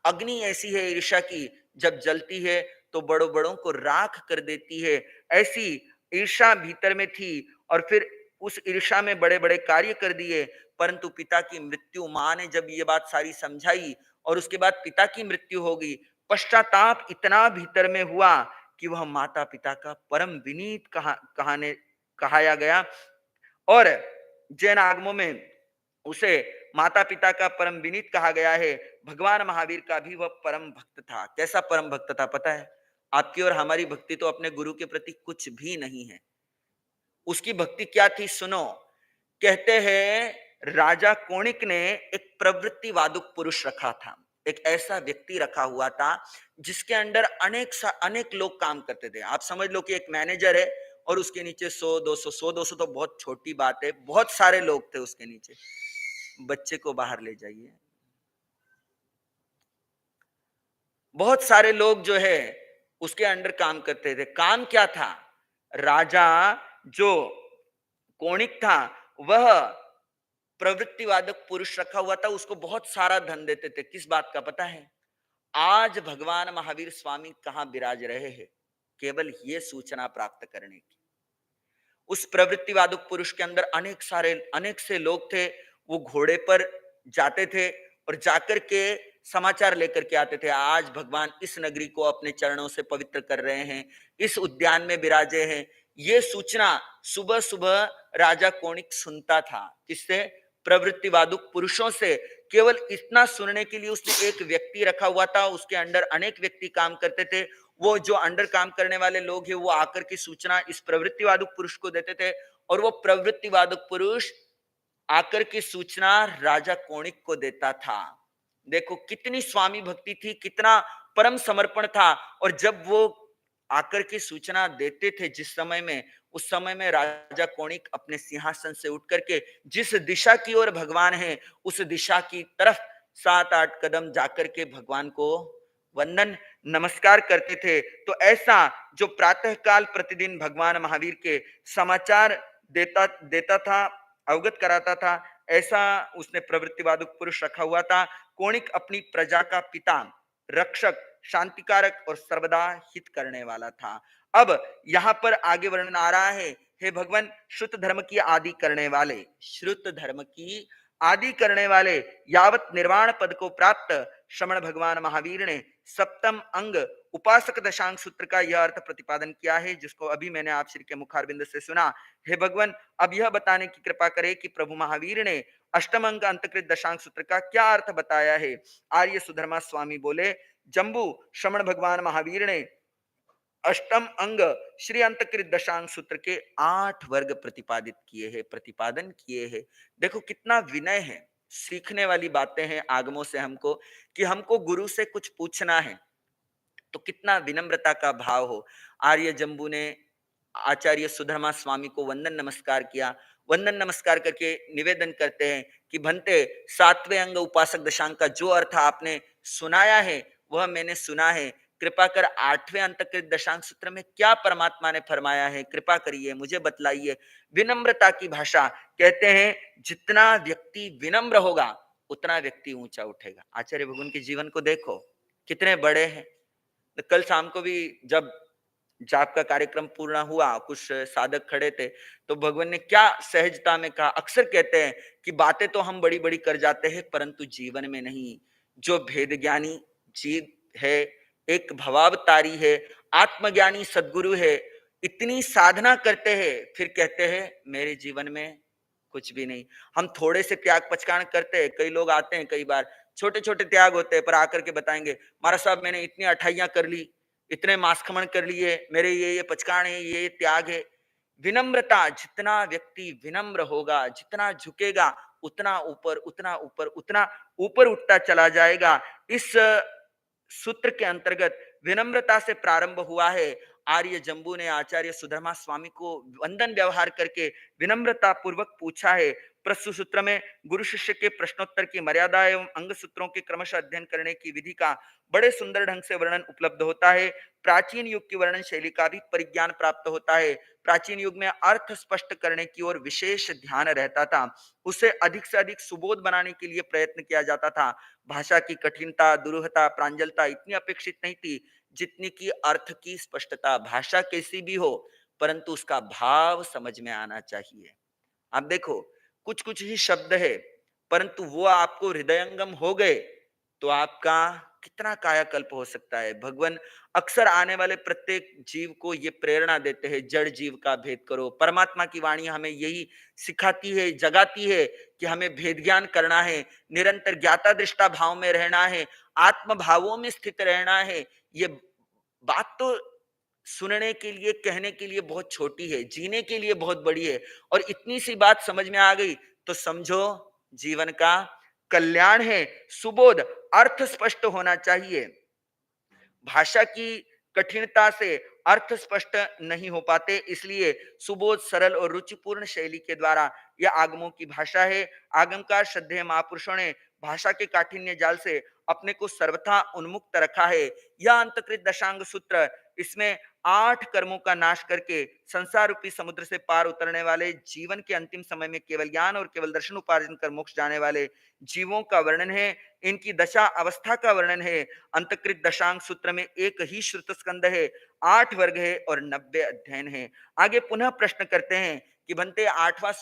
अग्नि ऐसी है ईर्ष्या की, जब जलती है तो बड़ों बड़ों को राख कर देती है। ऐसी ईर्ष्या भीतर में थी। और फिर उस ईर्ष्या में बड़े बड़े कार्य कर दिए, परंतु पिता की मृत्यु, मां ने जब ये बात सारी समझाई और उसके बाद पिता की मृत्यु हो गई, पश्चाताप इतना भीतर में हुआ कि वह माता पिता का परम विनीत कहाया गया। और जैन आगमों में उसे माता पिता का परम विनीत कहा गया है। भगवान महावीर का भी वह परम भक्त था। कैसा परम भक्त था पता है? आपकी और हमारी भक्ति तो अपने गुरु के प्रति कुछ भी नहीं है। उसकी भक्ति क्या थी सुनो। कहते हैं राजा कोणिक ने एक प्रवृत्तिवादक पुरुष रखा था। एक ऐसा व्यक्ति रखा हुआ था जिसके अंडर अनेक लोग काम करते थे। आप समझ लो कि एक मैनेजर है और उसके नीचे 100 200 तो बहुत छोटी बात है, बहुत सारे लोग थे उसके नीचे। बच्चे को बाहर ले जाइए, बहुत सारे लोग जो है उसके अंडर काम करते थे। काम क्या था? राजा जो कोणिक था वह प्रवृत्तिवादक पुरुष रखा हुआ था, उसको बहुत सारा धन देते थे। किस बात का पता है? आज भगवान महावीर स्वामी कहां विराज रहे हैं? केवल ये सूचना प्राप्त करने की। उस प्रवृत्तिवादक पुरुष के अंदर अनेक से लोग थे। वो घोड़े पर जाते थे और जाकर के समाचार लेकर के आते थे, आज भगवान इस नगरी को अपने चरणों से पवित्र कर रहे हैं, इस उद्यान में विराजे हैं। ये सूचना सुबह सुबह राजा कोणिक सुनता था। किससे? प्रवृत्तिवादक पुरुषों से। केवल इतना सुनने के लिए उसने एक व्यक्ति रखा हुआ था, उसके अंडर अनेक व्यक्ति काम करते थे। वो जो अंडर काम करने वाले लोग हैं वो आकर की सूचना इस प्रवृत्तिवादक पुरुष को देते थे और वो प्रवृत्तिवादक पुरुष आकर की सूचना राजा कोणिक को देता था। देखो कितनी स्वामी भक्ति थी, कितना परम समर्पण था। और जब वो आकर की सूचना देते थे जिस समय में, उस समय में राजा कोणिक अपने सिंहासन से उठ करके जिस दिशा की ओर भगवान है उस दिशा की तरफ 7 8 कदम जाकर के भगवान को वंदन नमस्कार करते थे। तो ऐसा जो प्रातः काल प्रतिदिन भगवान महावीर के समाचार देता देता था, अवगत कराता था, ऐसा उसने प्रवृत्तिवादक पुरुष रखा हुआ था। कोणिक अपनी प्रजा का पिता, रक्षक, शांतिकारक और सर्वदा हित करने वाला था। अब यहां पर आगे वर्णन आ रहा है, हे भगवान श्रुत धर्म की आदि करने वाले, श्रुत धर्म की आदि करने वाले, यावत निर्वाण पद को प्राप्त श्रमण भगवान महावीर ने सप्तम अंग उपासक दशांग सूत्र का यह अर्थ प्रतिपादन किया है, जिसको अभी मैंने आप श्री के मुखारबिंद से सुना। हे भगवान अब यह बताने की कृपा करे कि प्रभु महावीर ने अष्टम अंग अंतकृत दशांग सूत्र का क्या अर्थ बताया है। आर्य सुधर्मा स्वामी बोले, जम्बू श्रमण भगवान महावीर ने अष्टम अंग श्री अंतकृत दशांग सूत्र के 8 वर्ग प्रतिपादित किए हैं, प्रतिपादन किए हैं। देखो कितना विनय है, सीखने वाली बातें हैं आगमों से हमको, कि हमको गुरु से कुछ पूछना है तो कितना विनम्रता का भाव हो। आर्य जम्बू ने आचार्य सुधर्मा स्वामी को वंदन नमस्कार किया। वंदन नमस्कार करके निवेदन करते हैं कि भंते 7वें अंग उपासक दशांग का जो अर्थ आपने सुनाया है वह मैंने सुना है। कृपा कर 8वें अंतकृत दशांग सूत्र में क्या परमात्मा ने फरमाया है, कृपा करिए मुझे बतलाइए। विनम्रता की भाषा, कहते हैं जितना व्यक्ति विनम्र होगा उतना व्यक्ति ऊंचा उठेगा। आचार्य भगवान के जीवन को देखो कितने बड़े हैं। तो कल शाम को भी जब जाप का कार्यक्रम पूर्ण हुआ, कुछ साधक खड़े थे, तो भगवान ने क्या सहजता में कहा। अक्सर कहते हैं कि बातें तो हम बड़ी बड़ी कर जाते हैं परंतु जीवन में नहीं। जो भेद ज्ञानी जीव है, एक भवावतारी है, आत्मज्ञानी सदगुरु है, इतनी साधना करते हैं फिर कहते हैं मेरे जीवन में कुछ भी नहीं। हम थोड़े से त्याग पचकान करते हैं, कई लोग आते हैं, कई बार छोटे छोटे त्याग होते हैं पर आकर के बताएंगे महाराज साहब मैंने इतनी अठाइयां कर ली, इतने मास्कमण कर लिए, मेरे ये पचकान है, ये त्याग है। विनम्रता, जितना व्यक्ति विनम्र होगा, जितना झुकेगा उतना ऊपर उतना ऊपर उतना ऊपर उठता चला जाएगा। इस सूत्र के अंतर्गत विनम्रता से प्रारंभ हुआ है। आर्य जम्बू ने आचार्य सुधर्मा स्वामी को वंदन व्यवहार करके विनम्रता पूर्वक पूछा है। प्रस्तुत सूत्र में गुरु शिष्य के प्रश्नोत्तर की मर्यादा एवं अंग सूत्रों के क्रमशः अध्ययन करने की विधि का बड़े सुंदर ढंग से वर्णन उपलब्ध होता है। प्राचीन युग की वर्णन शैली का भी परिज्ञान प्राप्त होता है। प्राचीन युग में अर्थ स्पष्ट करने की ओर विशेष ध्यान रहता था, उसे अधिक से अधिक सुबोध बनाने के लिए प्रयत्न किया जाता था। भाषा की कठिनता, दुरूहता, प्रांजलता इतनी अपेक्षित नहीं थी जितनी की अर्थ की स्पष्टता। भाषा कैसी भी हो परंतु उसका भाव समझ में आना चाहिए। आप देखो, कुछ कुछ ही शब्द है, परंतु वो आपको हृदयंगम हो गए तो आपका कितना कायाकल्प हो सकता है। भगवान अक्सर आने वाले प्रत्येक जीव को ये प्रेरणा देते हैं, जड़ जीव का भेद करो। परमात्मा की वाणी हमें यही सिखाती है, जगाती है कि हमें भेद ज्ञान करना है, निरंतर ज्ञाता दृष्टा भाव में रहना है, आत्म भावों में स्थित रहना है। ये बात तो सुनने के लिए, कहने के लिए बहुत छोटी है, जीने के लिए बहुत बड़ी है। और इतनी सी बात समझ में आ गई तो समझो जीवन का कल्याण है। सुबोध, अर्थ स्पष्ट होना चाहिए। भाषा की कठिनता से अर्थ स्पष्ट नहीं हो पाते, इसलिए सुबोध, सरल और रुचिपूर्ण शैली के द्वारा यह आगमों की भाषा है। आगमकार श्रद्धेय महापुरुषों ने भाषा के काठिन्य जाल से अपने को सर्वथा उन्मुक्त रखा है। यह अंतकृत दशांग सूत्र, इसमें 8 कर्मों का नाश करके संसार रूपी समुद्र से पार उतरने वाले, जीवन के अंतिम समय में केवल ज्ञान और केवल दर्शन उपार्जन कर मोक्ष जाने वाले जीवों का वर्णन है। इनकी दशा अवस्था का वर्णन है। अंतकृत दशांग सूत्र में एक ही श्रुत स्कंद है, 8 वर्ग है और 90 अध्ययन है। आगे पुनः प्रश्न करते हैं कि बनते 8वां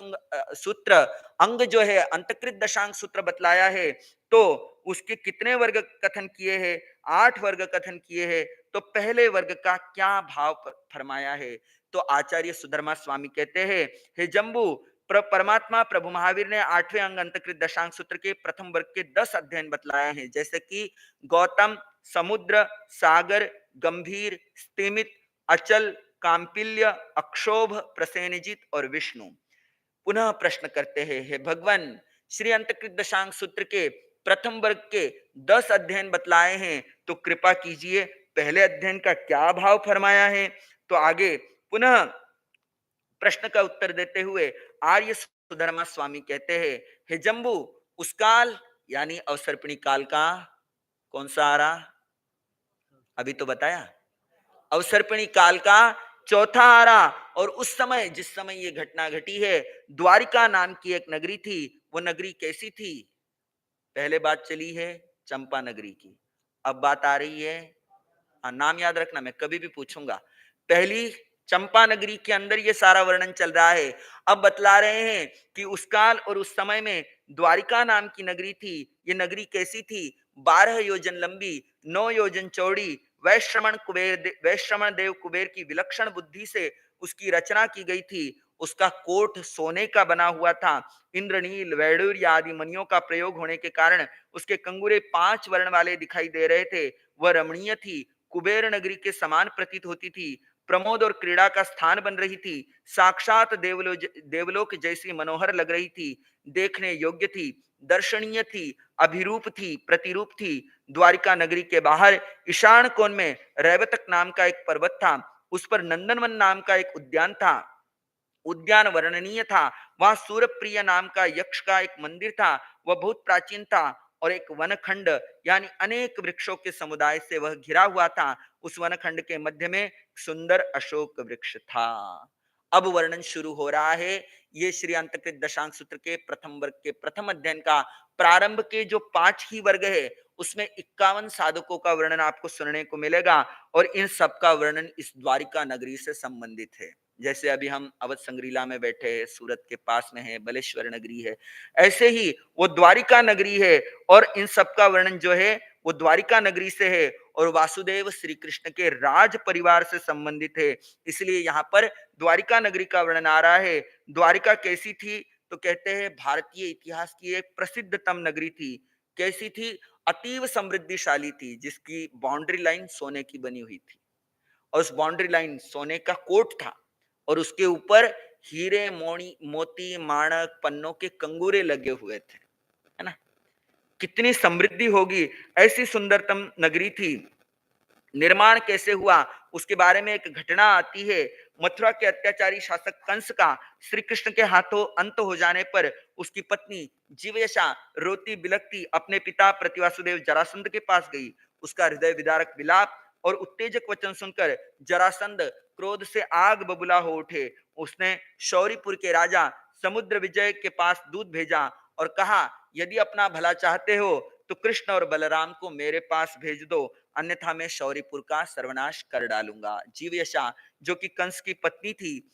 सूत्र अंग जो है अंतकृत दशांग सूत्र बतलाया है, तो उसके कितने वर्ग कथन किए हैं? 8 वर्ग कथन किए हैं। तो पहले वर्ग का क्या भाव फरमाया है? तो आचार्य सुधर्मा स्वामी कहते हैं, हे जम्बू, परमात्मा प्रभु महावीर ने 8वें अंग अंतकृत दशांग सूत्र के प्रथम वर्ग के 10 अध्ययन बतलाए हैं, जैसे कि गौतम, समुद्र, सागर, गंभीर, स्तिमित, अचल, कांपिल्य, अक्षोभ, प्रसेनजित और विष्णु। पुनः प्रश्न करते हैं, हे भगवान, श्री अंतकृत दशांग सूत्र के प्रथम वर्ग के 10 अध्ययन बतलाए हैं, तो कृपा कीजिए पहले अध्ययन का क्या भाव फरमाया है? तो आगे पुनः प्रश्न का उत्तर देते हुए आर्य सुधर्मा स्वामी कहते हैं, हे जम्बू, उस काल यानी अवसर्पिणी काल का कौन सा आ रहा? अभी तो बताया, अवसर्पिणी काल का चौथा आरा। और उस समय, जिस समय ये घटना घटी है, द्वारिका नाम की एक नगरी थी। वो नगरी कैसी थी? पहले बात चली है चंपा नगरी की, अब बात आ रही है, नाम याद रखना, मैं कभी भी पूछूंगा। पहली चंपा नगरी के अंदर ये सारा वर्णन चल रहा है। अब बतला रहे हैं कि उस काल और उस समय में द्वारिका नाम की नगरी थी। ये नगरी कैसी थी? 12 योजन लंबी, 9 योजन चौड़ी, वैश्रमण देव कुबेर की विलक्षण बुद्धि से उसकी रचना की गई थी। उसका कोट सोने का बना हुआ था। इंद्रनील, वैडूर्य आदि मणियों का प्रयोग होने के कारण उसके कंगुरे 5 वर्ण वाले दिखाई दे रहे थे। वह रमणीय थी, कुबेर नगरी के समान प्रतीत होती थी, प्रमोद और क्रीड़ा का स्थान बन रही थी, साक्षात देवलोक जैसी मनोहर लग रही थी, देखने योग्य थी, दर्शनीय थी, अभिरूप थी, प्रतिरूप थी। द्वारिका नगरी के बाहर ईशान कोण में रैवतक नाम का एक पर्वत था, उस पर नंदनवन नाम का एक उद्यान था। उद्यान वर्णनीय था। वहां सूर्यप्रिय नाम का यक्ष का एक मंदिर था, वह बहुत प्राचीन था और एक वनखंड यानी अनेक वृक्षों के समुदाय से वह घिरा हुआ था। उस वनखंड के मध्य में सुंदर अशोक वृक्ष था। अब वर्णन शुरू हो रहा है। ये श्री अंतकृत दशांग सूत्र के प्रथम वर्ग के प्रथम अध्ययन का प्रारंभ के जो 5 ही वर्ग है, उसमें 51 साधकों का वर्णन आपको सुनने को मिलेगा और इन सब का वर्णन इस द्वारिका नगरी से संबंधित है। जैसे अभी हम अवध संग्रीला में बैठे हैं, सूरत के पास में है, बलेश्वर नगरी है, ऐसे ही वो द्वारिका नगरी है और इन सब का वर्णन जो है वो द्वारिका नगरी से है और वासुदेव श्री कृष्ण के राज परिवार से संबंधित है। इसलिए यहाँ पर द्वारिका नगरी का वर्णन आ रहा है। द्वारिका कैसी थी? तो कहते हैं भारतीय इतिहास की एक प्रसिद्धतम नगरी थी। कैसी थी? अतीव समृद्धिशाली थी, जिसकी बाउंड्री लाइन सोने की बनी हुई थी और उस बाउंड्री लाइन सोने का कोट था और उसके ऊपर हीरे, मोती, माणक, पन्नों के कंगूरे लगे हुए थे, है ना? कितनी समृद्धि होगी, ऐसी सुंदरतम नगरी थी। निर्माण कैसे हुआ उसके बारे में एक घटना आती है। मथुरा के अत्याचारी शासक कंस का श्री कृष्ण के हाथों अंत हो जाने पर उसकी पत्नी जीवयशा रोती बिलखती अपने पिता प्रतिवासुदेव जरासंध के पास गई। उसका हृदय विदारक विलाप और उत्तेजक वचन सुनकर जरासंध क्रोध से आग बबूला हो उठे। उसने शौरीपुर के राजा समुद्र विजय के पास दूत भेजा और कहा, यदि अपना भला चाहते हो तो कृष्ण और बलराम को मेरे पास भेज दो, अन्यथा मैं शौरीपुर का सर्वनाश कर डालूंगा। जीवयशा जो कि कंस की पत्नी थी,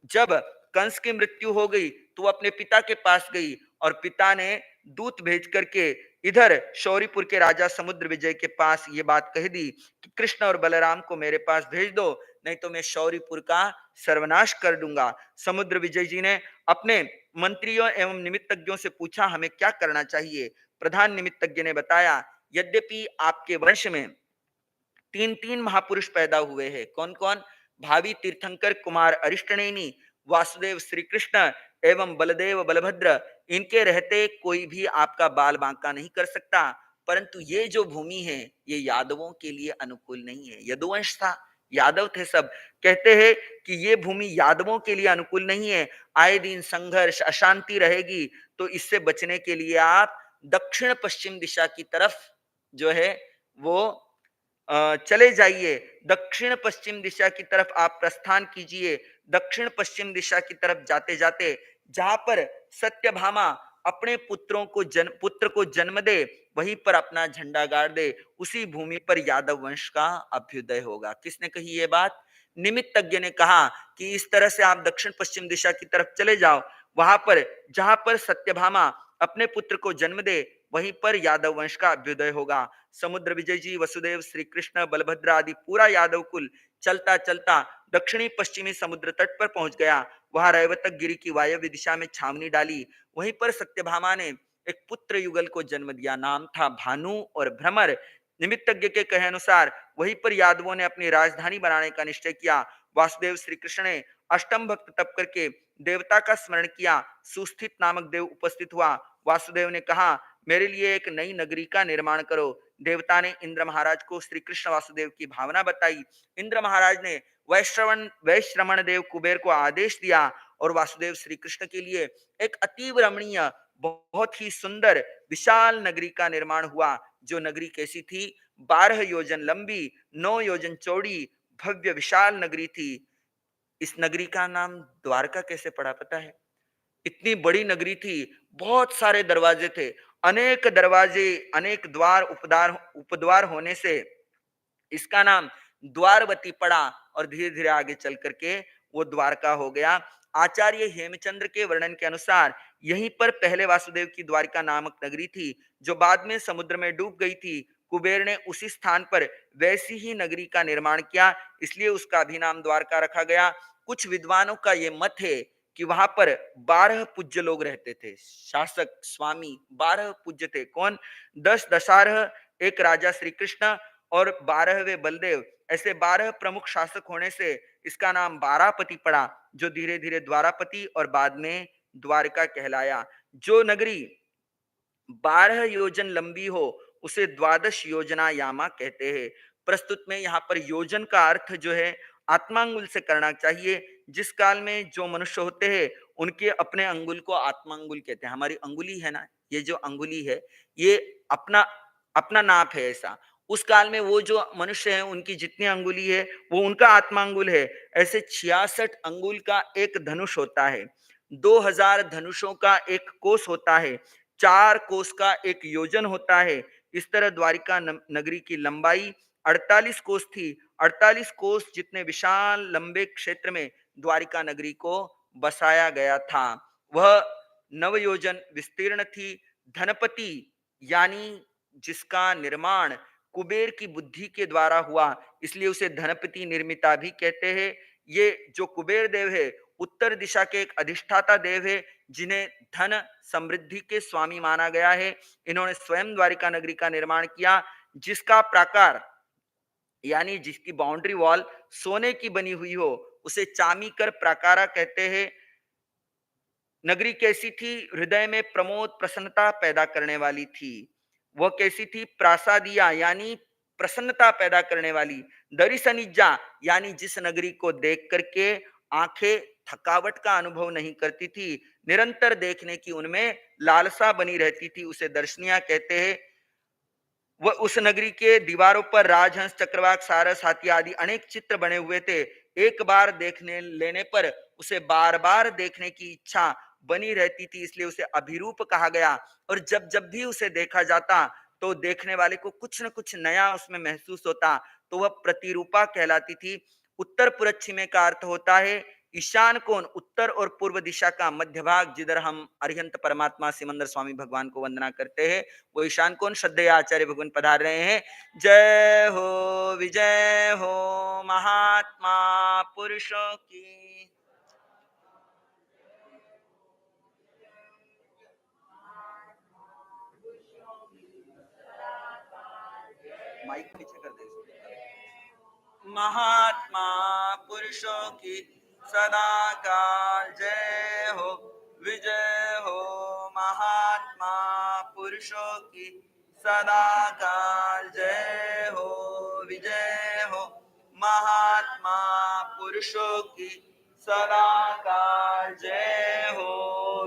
जब कंस की मृत्यु हो गई तो वो अपने पिता के पास गई और पिता ने दूत भेज करके इधर शौरीपुर के राजा समुद्र विजय के पास ये बात कह दी कि कृष्ण और बलराम को मेरे पास भेज दो, नहीं तो मैं शौरीपुर का सर्वनाश कर दूंगा। समुद्र विजय जी ने अपने मंत्रियों एवं निमित्तज्ञों से पूछा हमें क्या करना चाहिए। प्रधान निमित्तज्ञ ने बताया यद्यपि आपके वंश में तीन तीन महापुरुष पैदा हुए हैं। कौन कौन? भावी तीर्थंकर कुमार अरिष्टनेमी, वासुदेव श्री कृष्ण एवं बलदेव बलभद्र। इनके रहते कोई भी आपका बाल बांका नहीं कर सकता, परंतु ये जो भूमि है ये यादवों के लिए अनुकूल नहीं है। यदुवंश था, यादव थे सब। कहते हैं कि ये भूमि यादवों के लिए अनुकूल नहीं है, आए दिन संघर्ष अशांति रहेगी, तो इससे बचने के लिए आप दक्षिण पश्चिम दिशा की तरफ जो है वो चले जाइए। दक्षिण पश्चिम दिशा की तरफ आप प्रस्थान कीजिए। दक्षिण पश्चिम दिशा की तरफ जाते जाते जहां पर सत्यभामा अपने पुत्र को जन्म दे, वहीं पर अपना झंडा गाड़ दे, उसी भूमि पर यादव वंश का अभ्युदय होगा। किसने कही ये बात? निमित्तज्ञ ने कहा कि इस तरह से आप दक्षिण पश्चिम दिशा की तरफ चले जाओ, वहां पर जहां पर सत्यभामा अपने पुत्र को जन्म दे, वहीं पर यादव वंश का अभ्युदय होगा। समुद्र विजय जी, वसुदेव, श्री कृष्ण, बलभद्र आदि पूरा यादव कुल चलता चलता दक्षिणी पश्चिमी समुद्र तट पर पहुंच गया। वहां रैवतक गिरी की वायव्य दिशा में छावनी डाली। वहीं पर सत्यभामा ने एक पुत्र युगल को जन्म दिया, नाम था भानु और भ्रमर। निमित्तज्ञ के कहे अनुसार वहीं पर यादवों ने अपनी राजधानी बनाने का निश्चय किया। वासुदेव श्री कृष्ण ने अष्टम भक्त तप करके देवता का स्मरण किया। सुस्थित नामक देव उपस्थित हुआ। वासुदेव ने कहा मेरे लिए एक नई नगरी का निर्माण करो। देवता ने इंद्र महाराज को श्री कृष्ण वासुदेव की भावना बताई। इंद्र महाराज ने वैश्रवण देव कुबेर को आदेश दिया और वासुदेव श्री कृष्ण के लिए एक अतीव रमणीय, बहुत ही सुंदर विशाल नगरी का निर्माण हुआ। जो नगरी कैसी थी? 12 योजन लंबी, 9 योजन चौड़ी, भव्य विशाल नगरी थी। इस नगरी का नाम द्वारका कैसे पड़ा पता है? इतनी बड़ी नगरी थी, बहुत सारे दरवाजे थे, अनेक दरवाजे, अनेक द्वार उपद्वार होने से इसका नाम द्वारवती पड़ा और धीरे धीरे आगे चल करके वो द्वारका हो गया। आचार्य हेमचंद्र के वर्णन के अनुसार यहीं पर पहले वासुदेव की द्वारिका नामक नगरी थी, जो बाद में समुद्र में डूब गई थी। कुबेर ने उसी स्थान पर वैसी ही नगरी का निर्माण किया, इसलिए उसका भी नाम द्वारका रखा गया। कुछ विद्वानों का यह मत है कि वहां पर 12 पूज्य लोग रहते थे, शासक स्वामी 12 पूज्य थे। कौन? 10 दशारह, एक राजा श्री कृष्ण और 12वें बलदेव। ऐसे 12 प्रमुख शासक होने से इसका नाम बारापति पड़ा, जो धीरे धीरे द्वारापति और बाद में द्वारका कहलाया। जो नगरी 12 योजन लंबी हो उसे 12 योजना यामा कहते हैं। प्रस्तुत में यहाँ पर योजन का अर्थ जो है आत्मांगुल से करना चाहिए। जिस काल में जो मनुष्य होते हैं उनके अपने अंगुल को आत्मांगुल कहते हैं। हमारी अंगुली है ना, ये जो अंगुली है ये अपना अपना नाप है ऐसा। उस काल में वो जो मनुष्य है उनकी जितनी अंगुली है वो उनका आत्मांगुल है। ऐसे 66 अंगुल का एक धनुष होता है, 2000 धनुषों का एक कोस होता है, 4 कोस का एक योजन होता है। इस तरह द्वारिका नगरी की लंबाई 48 कोस थी। 48 कोस जितने विशाल लंबे क्षेत्र में द्वारिका नगरी को बसाया गया था। वह 9 योजन विस्तीर्ण थी। धनपति यानी जिसका निर्माण कुबेर की बुद्धि के द्वारा हुआ, इसलिए उसे धनपति निर्मिता भी कहते हैं। ये जो कुबेर देव है उत्तर दिशा के एक अधिष्ठाता देव है, जिन्हें धन समृद्धि के स्वामी माना गया है। इन्होंने स्वयं द्वारिका नगरी का निर्माण किया, जिसका प्राकार यानी जिसकी बाउंड्री वॉल सोने की बनी हुई हो उसे चामीकर प्राकारा कहते हैं। नगरी कैसी थी? हृदय में प्रमोद प्रसन्नता पैदा करने वाली थी। वह कैसी थी? प्रासादिया यानी प्रसन्नता पैदा करने वाली। दरिसनिजा यानी जिस नगरी को देख करके आंखें थकावट का अनुभव नहीं करती थी, निरंतर देखने की उनमें लालसा बनी रहती थी, उसे दर्शनिया कहते हैं। वह उस नगरी के दीवारों पर राजहंस, चक्रवाक, सारस, हाथी आदि अनेक चित्र बने हुए थे। एक बार देखने लेने पर उसे बार बार देखने की इच्छा बनी रहती थी, इसलिए उसे अभिरूप कहा गया। और जब जब भी उसे देखा जाता तो देखने वाले को कुछ न कुछ नया उसमें महसूस होता, तो वह प्रतिरूपा कहलाती थी। उत्तर पुरच्छिमे का अर्थ होता है ईशान कोण उत्तर और पूर्व दिशा का मध्य भाग जिधर हम अरिहंत परमात्मा सिमंदर स्वामी भगवान को वंदना करते हैं, वो ईशान कोण श्रद्धेय आचार्य भगवान पधार रहे हैं। जय हो विजय हो महात्मा पुरुषों की। माइक पीछे कर दे इसको। महात्मा पुरुषों की सदा काल जय हो विजय हो महात्मा पुरुषों की सदा काल जय हो विजय हो महात्मा पुरुषों की सदा काल जय हो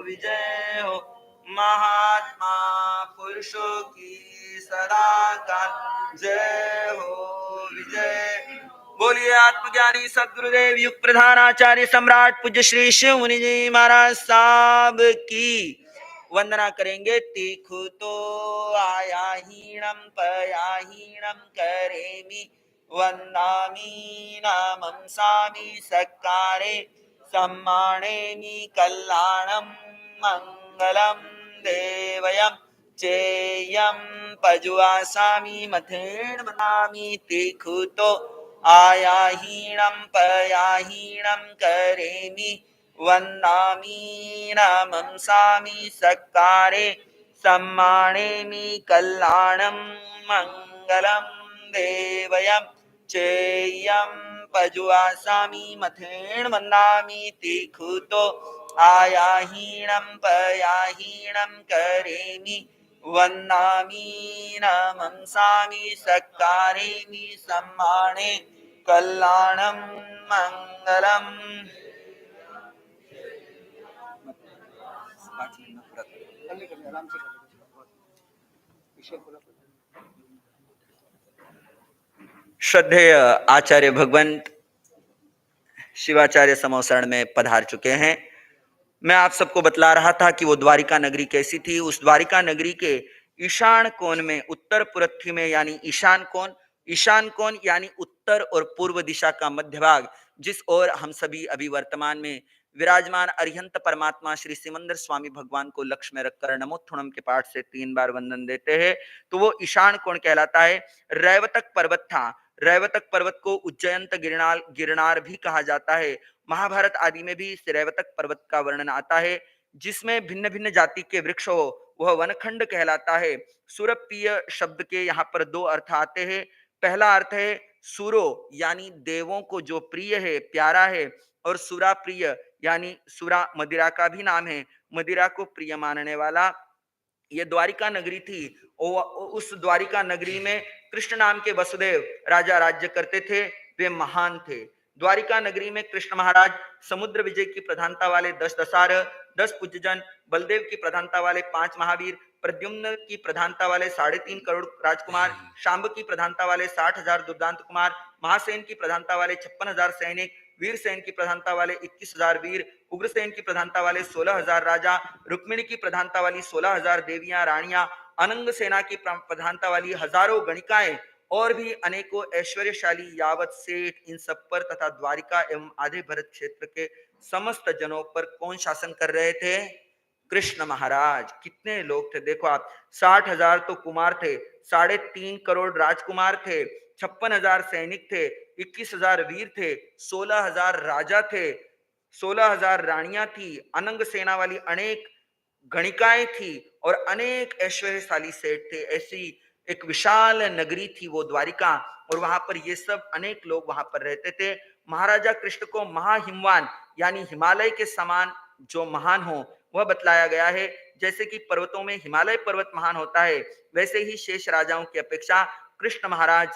विजय हो महात्मा पुरुषों की सदा काल जय हो विजय। बोलिए आत्मज्ञानी सद्गुरुदेव युग प्रधानाचार्य सम्राट पूज्य श्री शिव मुनि जी महाराज साहब की वंदना करेंगे। तीखु तो आया हीणम पया हीणम करेमि वंदामि नामं सामि सत्कारे सम्मानेमि कल्याणं मंगलम देवयम् चेयं पजुआसामि मथेन मनामि तीखुतो आया हीणं पया हीणं करेमि वन्दामि नामं सामि सत्कारे सम्मानेमि कल्याणं मंगलम देवयम् चेयं पजुआसामि मथेन मनामि तीखुतो आया हीणं पया हीणं करेमि वन्दामि नामं सामि सत्कारेमि सम्माने कल्याणं मंगलम। श्रद्धेय आचार्य भगवंत शिवाचार्य समोसरण में पधार चुके हैं। मैं आप सबको बतला रहा था कि वो द्वारिका नगरी कैसी थी। उस द्वारिका नगरी के ईशान कोण में उत्तर पुरथी में यानी ईशान कोण यानी उत्तर और पूर्व दिशा का मध्य भाग, जिस ओर हम सभी अभी वर्तमान में विराजमान अरिहंत परमात्मा श्री सिमंदर स्वामी भगवान को लक्ष्य में रखकर नमोत्थुणम के पाठ से 3 बार वंदन देते हैं, तो वो ईशान कोण कहलाता है। रैवतक पर्वत था। रैवतक पर्वत को उज्जयंत गिरनार भी कहा जाता है। महाभारत आदि में भी इस रैवतक पर्वत का वर्णन आता है, जिसमें भिन्न भिन्न जाति के वृक्ष हो, वह वनखंड कहलाता है। सुरप्रिय शब्द के यहाँ पर 2 अर्थ आते हैं। पहला अर्थ है सुरो यानी देवों को जो प्रिय है, प्यारा है, और सुरा प्रिय यानी सुरा मदिरा का भी नाम है, मदिरा को प्रिय मानने वाला। ये द्वारिका नगरी थी। उस द्वारिका नगरी में कृष्ण नाम के वसुदेव राजा राज्य करते थे। वे महान थे। द्वारिका नगरी में कृष्ण महाराज समुद्र विजय की प्रधानता वाले 10 दशार, 10 पूज्यजन, बलदेव की प्रधानता वाले 5 महावीर, प्रद्युम्न की प्रधानता वाले 3.5 करोड़ राजकुमार, शांब की प्रधानता वाले 60,000 दुर्दांत कुमार, महासेन की प्रधानता वाले 56,000 सैनिक, वीरसेन की प्रधानता वाले 21,000 वीर, उग्रसेन की प्रधानता वाले 16,000 राजा, रुक्मिणी की प्रधानता वाली 16,000 देवियां रानियां, अनंग सेना की प्रधानता वाली हजारों गणिकाएं और भी अनेकों ऐश्वर्यशाली यावत सेठ, इन सब पर तथा द्वारिका एवं आधे भरत क्षेत्र के समस्त जनों पर कौन शासन कर रहे थे? कृष्ण महाराज। कितने लोग थे देखो आप, 60,000 तो कुमार थे, 3.5 करोड़ राजकुमार थे, 56,000 सैनिक थे, 21,000 वीर थे, 16,000 राजा थे, 16,000 रानियां थी, अनंग सेना वाली अनेक गणिकाएं थी और अनेक ऐश्वर्यशाली सेठ थे। ऐसी एक विशाल नगरी थी वो द्वारिका, और वहां पर ये सब अनेक लोग वहां पर रहते थे। महाराजा कृष्ण को महाहिमवान यानी हिमालय के समान जो महान हो वह बतलाया गया है। जैसे कि पर्वतों में हिमालय पर्वत महान होता है, वैसे ही शेष राजाओं की अपेक्षा कृष्ण महाराज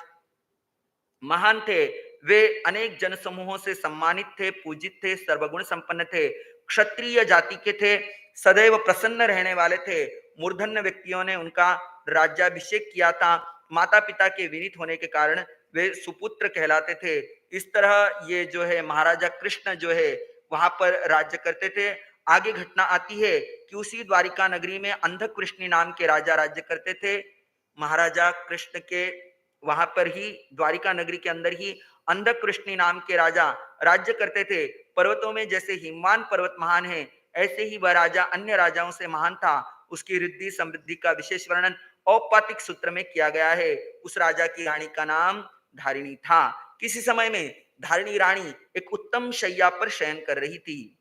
महान थे। वे अनेक जन समूहों से सम्मानित थे, पूजित थे, सर्वगुण संपन्न थे, क्षत्रिय जाति के थे, सदैव प्रसन्न रहने वाले थे। मूर्धन्य व्यक्तियों ने उनका राज्याभिषेक किया था। माता पिता के विनीत होने के कारण वे सुपुत्र कहलाते थे। इस तरह ये जो है महाराजा कृष्ण जो है वहां पर राज्य करते थे। आगे घटना आती है कि उसी द्वारिका नगरी में अंधकृष्णी नाम के राजा राज्य करते थे। महाराजा कृष्ण के वहां पर ही द्वारिका नगरी के अंदर ही अंधकृष्णी नाम के राजा राज्य करते थे। पर्वतों में जैसे हिमवान पर्वत महान है, ऐसे ही वह राजा अन्य राजाओं से महान था। उसकी रिद्धि समृद्धि का विशेष वर्णन औपातिक सूत्र में किया गया है। उस राजा की रानी का नाम धारिणी था। किसी समय में धारिणी रानी एक उत्तम शैया पर शयन कर रही थी।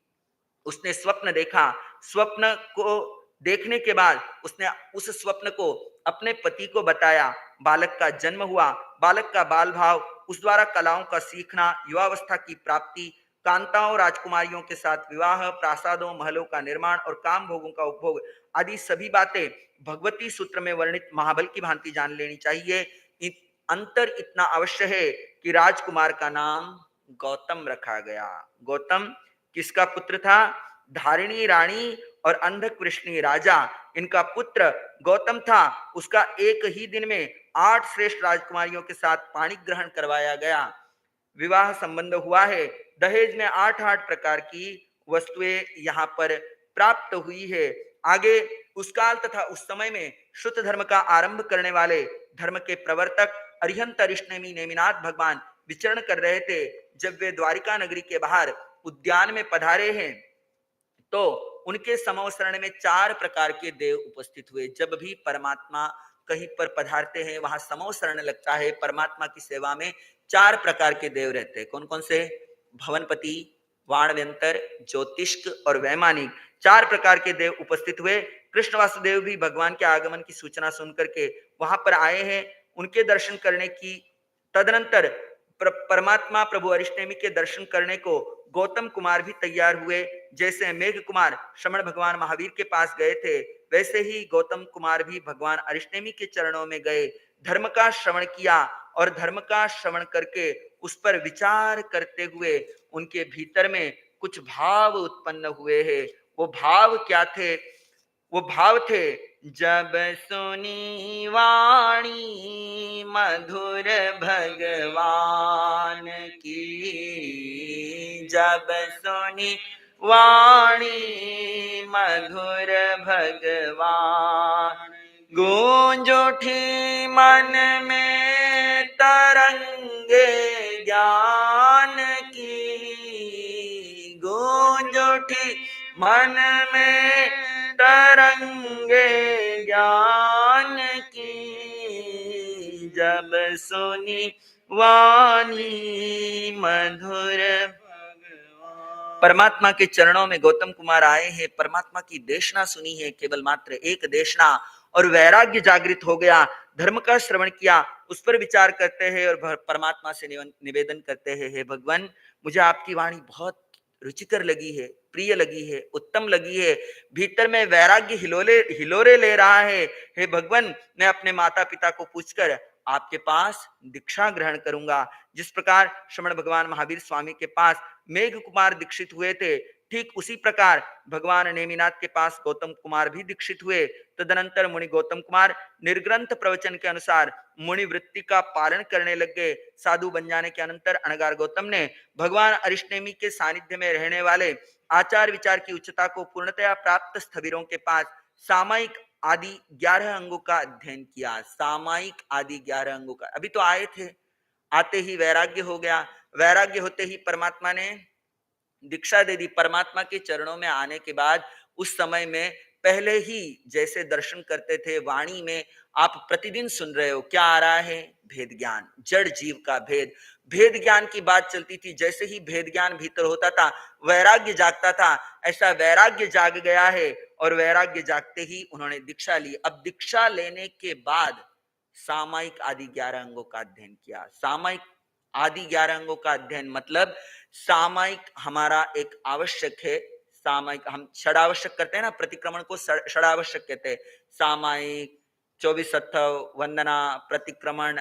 उसने स्वप्न देखा। स्वप्न को देखने के बाद उसने उस स्वप्न को अपने पति को बताया। बालक का जन्म हुआ। बालक का बाल भाव, उस द्वारा कलाओं का सीखना, युवावस्था की प्राप्ति, कांताओं राजकुमारियों के साथ विवाह, प्रासादों महलों का निर्माण और काम भोगों का उपभोग आदि सभी बातें भगवती सूत्र में वर्णित महाबल की भांति जान लेनी चाहिए। अंतर इतना अवश्य है कि राजकुमार का नाम गौतम रखा गया। गौतम किसका पुत्र था? धारिणी रानी और अंधक वृष्णि राजा, इनका पुत्र गौतम था। उसका एक ही दिन में 8 श्रेष्ठ राजकुमारियों के साथ पाणी ग्रहण करवाया गया। विवाह संबंध हुआ है। दहेज में 8-8 प्रकार की वस्तुएं यहाँ पर प्राप्त हुई है। आगे उस काल तथा उस समय में शुद्ध धर्म का आरंभ करने वाले धर्म के प्रवर्तक अरिहंत अरिष्टनेमी नेमिनाथ भगवान विचरण कर रहे थे। जब वे द्वारिका नगरी के बाहर उद्यान में पधारे हैं तो उनके समवसरण में 4 प्रकार के देव उपस्थित हुए। जब भी परमात्मा कहीं पर पधारते हैं वहां समवसरण लगता है। परमात्मा की सेवा में 4 प्रकार के देव रहते हैं। कौन कौन से? भवनपति, वाणव्यंतर, ज्योतिष्क और वैमानिक, 4 प्रकार के देव उपस्थित हुए। कृष्ण वासुदेव भी भगवान के आगमन की सूचना सुनकर के वहां पर आए हैं। उनके दर्शन करने की तदनंतर परमात्मा प्रभु अरिष्टनेमी के दर्शन करने को गौतम कुमार भी तैयार हुए। जैसे मेघ कुमार श्रमण भगवान महावीर के पास गए थे, वैसे ही गौतम कुमार भी भगवान अरिष्टनेमी के चरणों में गए, धर्म का श्रवण किया और धर्म का श्रवण करके उस पर विचार करते हुए उनके भीतर में कुछ भाव उत्पन्न हुए हैं। वो भाव क्या थे? वो भाव थे, जब सुनी वाणी मधुर भगवान की, जब सुनी वाणी मधुर भगवान, गूंज उठी मन में तरंगे ज्ञान की, गूंज उठी मन में तरंगे ज्ञान की, जब सुनी वाणी मधुर। परमात्मा के चरणों में गौतम कुमार आए हैं, परमात्मा की देशना सुनी है, केवल मात्र एक देशना, और वैराग्य जागृत हो गया। धर्म का श्रवण किया, उस पर विचार करते हैं और परमात्मा से निवेदन करते हैं, हे भगवान, मुझे आपकी वाणी बहुत रुचिकर लगी है, प्रिय लगी है, उत्तम लगी है। भीतर में वैराग्य हिलोरे ले रहा है। हे भगवान, मैं अपने माता पिता को पूछकर आपके पास दीक्षा ग्रहण करूंगा। जिस प्रकार श्रमण भगवान महावीर स्वामी के पास मेघ कुमार दीक्षित हुए थे, ठीक उसी प्रकार भगवान नेमिनाथ के पास गौतम कुमार भी दीक्षित हुए। तदनंतर मुनि गौतम कुमार निर्ग्रंथ प्रवचन के अनुसार मुनि वृत्ति का पालन करने लग गए। साधु बन जाने के अनंतर अनगार गौतम ने भगवान अरिष्टनेमी के सानिध्य में रहने वाले आचार विचार की उच्चता को पूर्णतया प्राप्त स्थविरों के पास सामायिक आदि 11 अंगों का अध्ययन किया। सामायिक आदि 11 अंगों का। अभी तो आए थे, आते ही वैराग्य हो गया। वैराग्य होते ही परमात्मा ने दीक्षा दे दी। परमात्मा के चरणों में आने के बाद उस समय में पहले ही जैसे दर्शन करते थे, वाणी में आप प्रतिदिन सुन रहे हो, क्या आ रहा है? भेद ज्ञान, जड़ जीव का भेद, भेद ज्ञान की बात चलती थी। जैसे ही भेद ज्ञान भीतर होता था, वैराग्य जागता था। ऐसा वैराग्य जाग गया है और वैराग्य जागते ही उन्होंने दीक्षा ली। अब दीक्षा लेने के बाद सामायिक आदि 11 अंगों का अध्ययन किया। सामायिक आदि 11 अंगों का अध्ययन मतलब सामायिक हमारा एक आवश्यक है। सामायिक हम षडावश्यक करते हैं ना, प्रतिक्रमण को षडावश्यक कहते हैं। सामायिक, 24 सत्थव, वंदना, प्रतिक्रमण,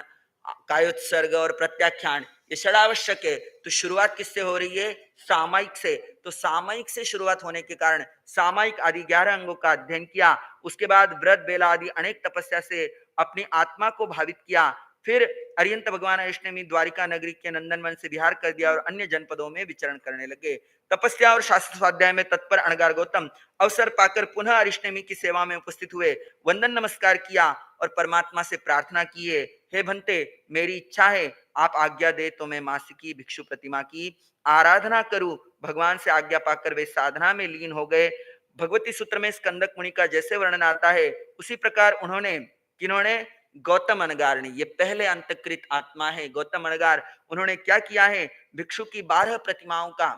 कायोत्सर्ग और प्रत्याख्यान, ये षडावश्यक है। तो शुरुआत किससे हो रही है? सामायिक से। तो सामायिक से शुरुआत होने के कारण सामायिक आदि 11 अंगों का अध्ययन किया। उसके बाद व्रत बेला आदि अनेक तपस्या से अपनी आत्मा को भावित किया। फिर अरियंत भगवान अष्टमी द्वारिका नगरी के नंदन वन से विहार कर दिया और अन्य जनपदों में विचरण करने लगे। तपस्या और शास्त्र स्वाध्याय में तत्पर अणगार गौतम अवसर पाकर पुनः अरिष्टनेमी की सेवा में उपस्थित हुए, वंदन नमस्कार किया और परमात्मा से प्रार्थना की है, हे भंते, मेरी इच्छा है आप आज्ञा दे तो मैं मासी की भिक्षु प्रतिमा की आराधना करूं। भगवान से आज्ञा पाकर वे साधना में लीन हो गए। भगवती सूत्र में स्कंदक मुनि का जैसे वर्णन आता है उसी प्रकार उन्होंने किन्होंने गौतम अनगार ने, ये पहले अंतकृत आत्मा है गौतम अनगार, उन्होंने क्या किया है, भिक्षु की 12 प्रतिमाओं का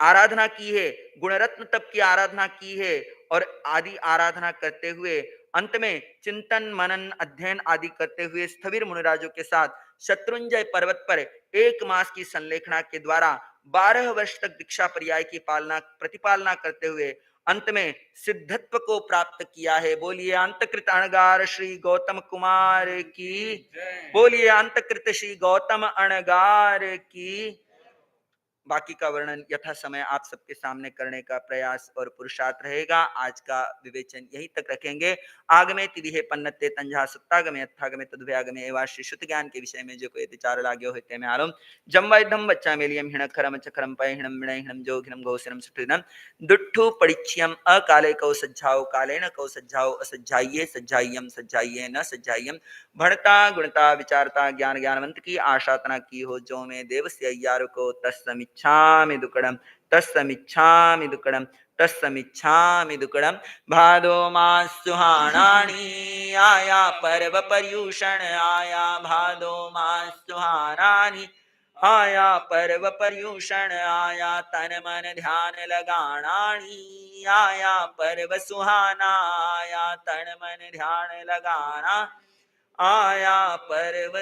आराधना की है, गुणरत्न तप की आराधना की है और आदि आराधना करते हुए अंत में चिंतन मनन अध्ययन आदि करते हुए स्थविर मुनिराजों के साथ शत्रुंजय पर्वत पर 1 मास की संलेखना के द्वारा 12 वर्ष तक दीक्षा पर्याय की पालना प्रतिपालना करते हुए अंत में सिद्धत्व को प्राप्त किया है। बोलिए अंतकृत अणगार श्री गौतम कुमार की, बोलिए अंतकृत श्री गौतम अणगार की। बाकी का वर्णन यथा समय आप सबके सामने करने का प्रयास और पुरुषार्थ रहेगा। आज का विवेचन यहीं तक रखेंगे। आगमे तिविहे पन्नते तंजा सुत्तागमे अत्थागमे तद्भयागमे एवा श्री शुद्ध ज्ञान के विषय में जो कोई विचार लाग्यो होते में आलम जम्वैधम बच्चा मेलियम हिणखरम चखरम पय हिणम विणय हिणम जो हिणम घोषरम सुठिनम दुट्ठु परिच्छियम अकाले कौ सज्जाओ काले न कौ सज्जाओ असज्जाइये सज्जाइयम सज्जाइये न सज्जाइयम भणता गुणता विचारता ज्ञान ज्ञानवंत की आशातना की हो जो में देव से अय्यार को तस्समिच्छामि दुक्कडम तस्समिच्छामि दुक्कडम तस्समिच्छामि दुक्कडम। भादो मास सुहानानी आया पर्व पर्यूषण आया, भादो मास सुहानानी आया पर्व पर्यूषण आया, तन मन ध्यान लगानानी आया पर्व सुहाना आया, तन मन ध्यान लगाना आया पर्व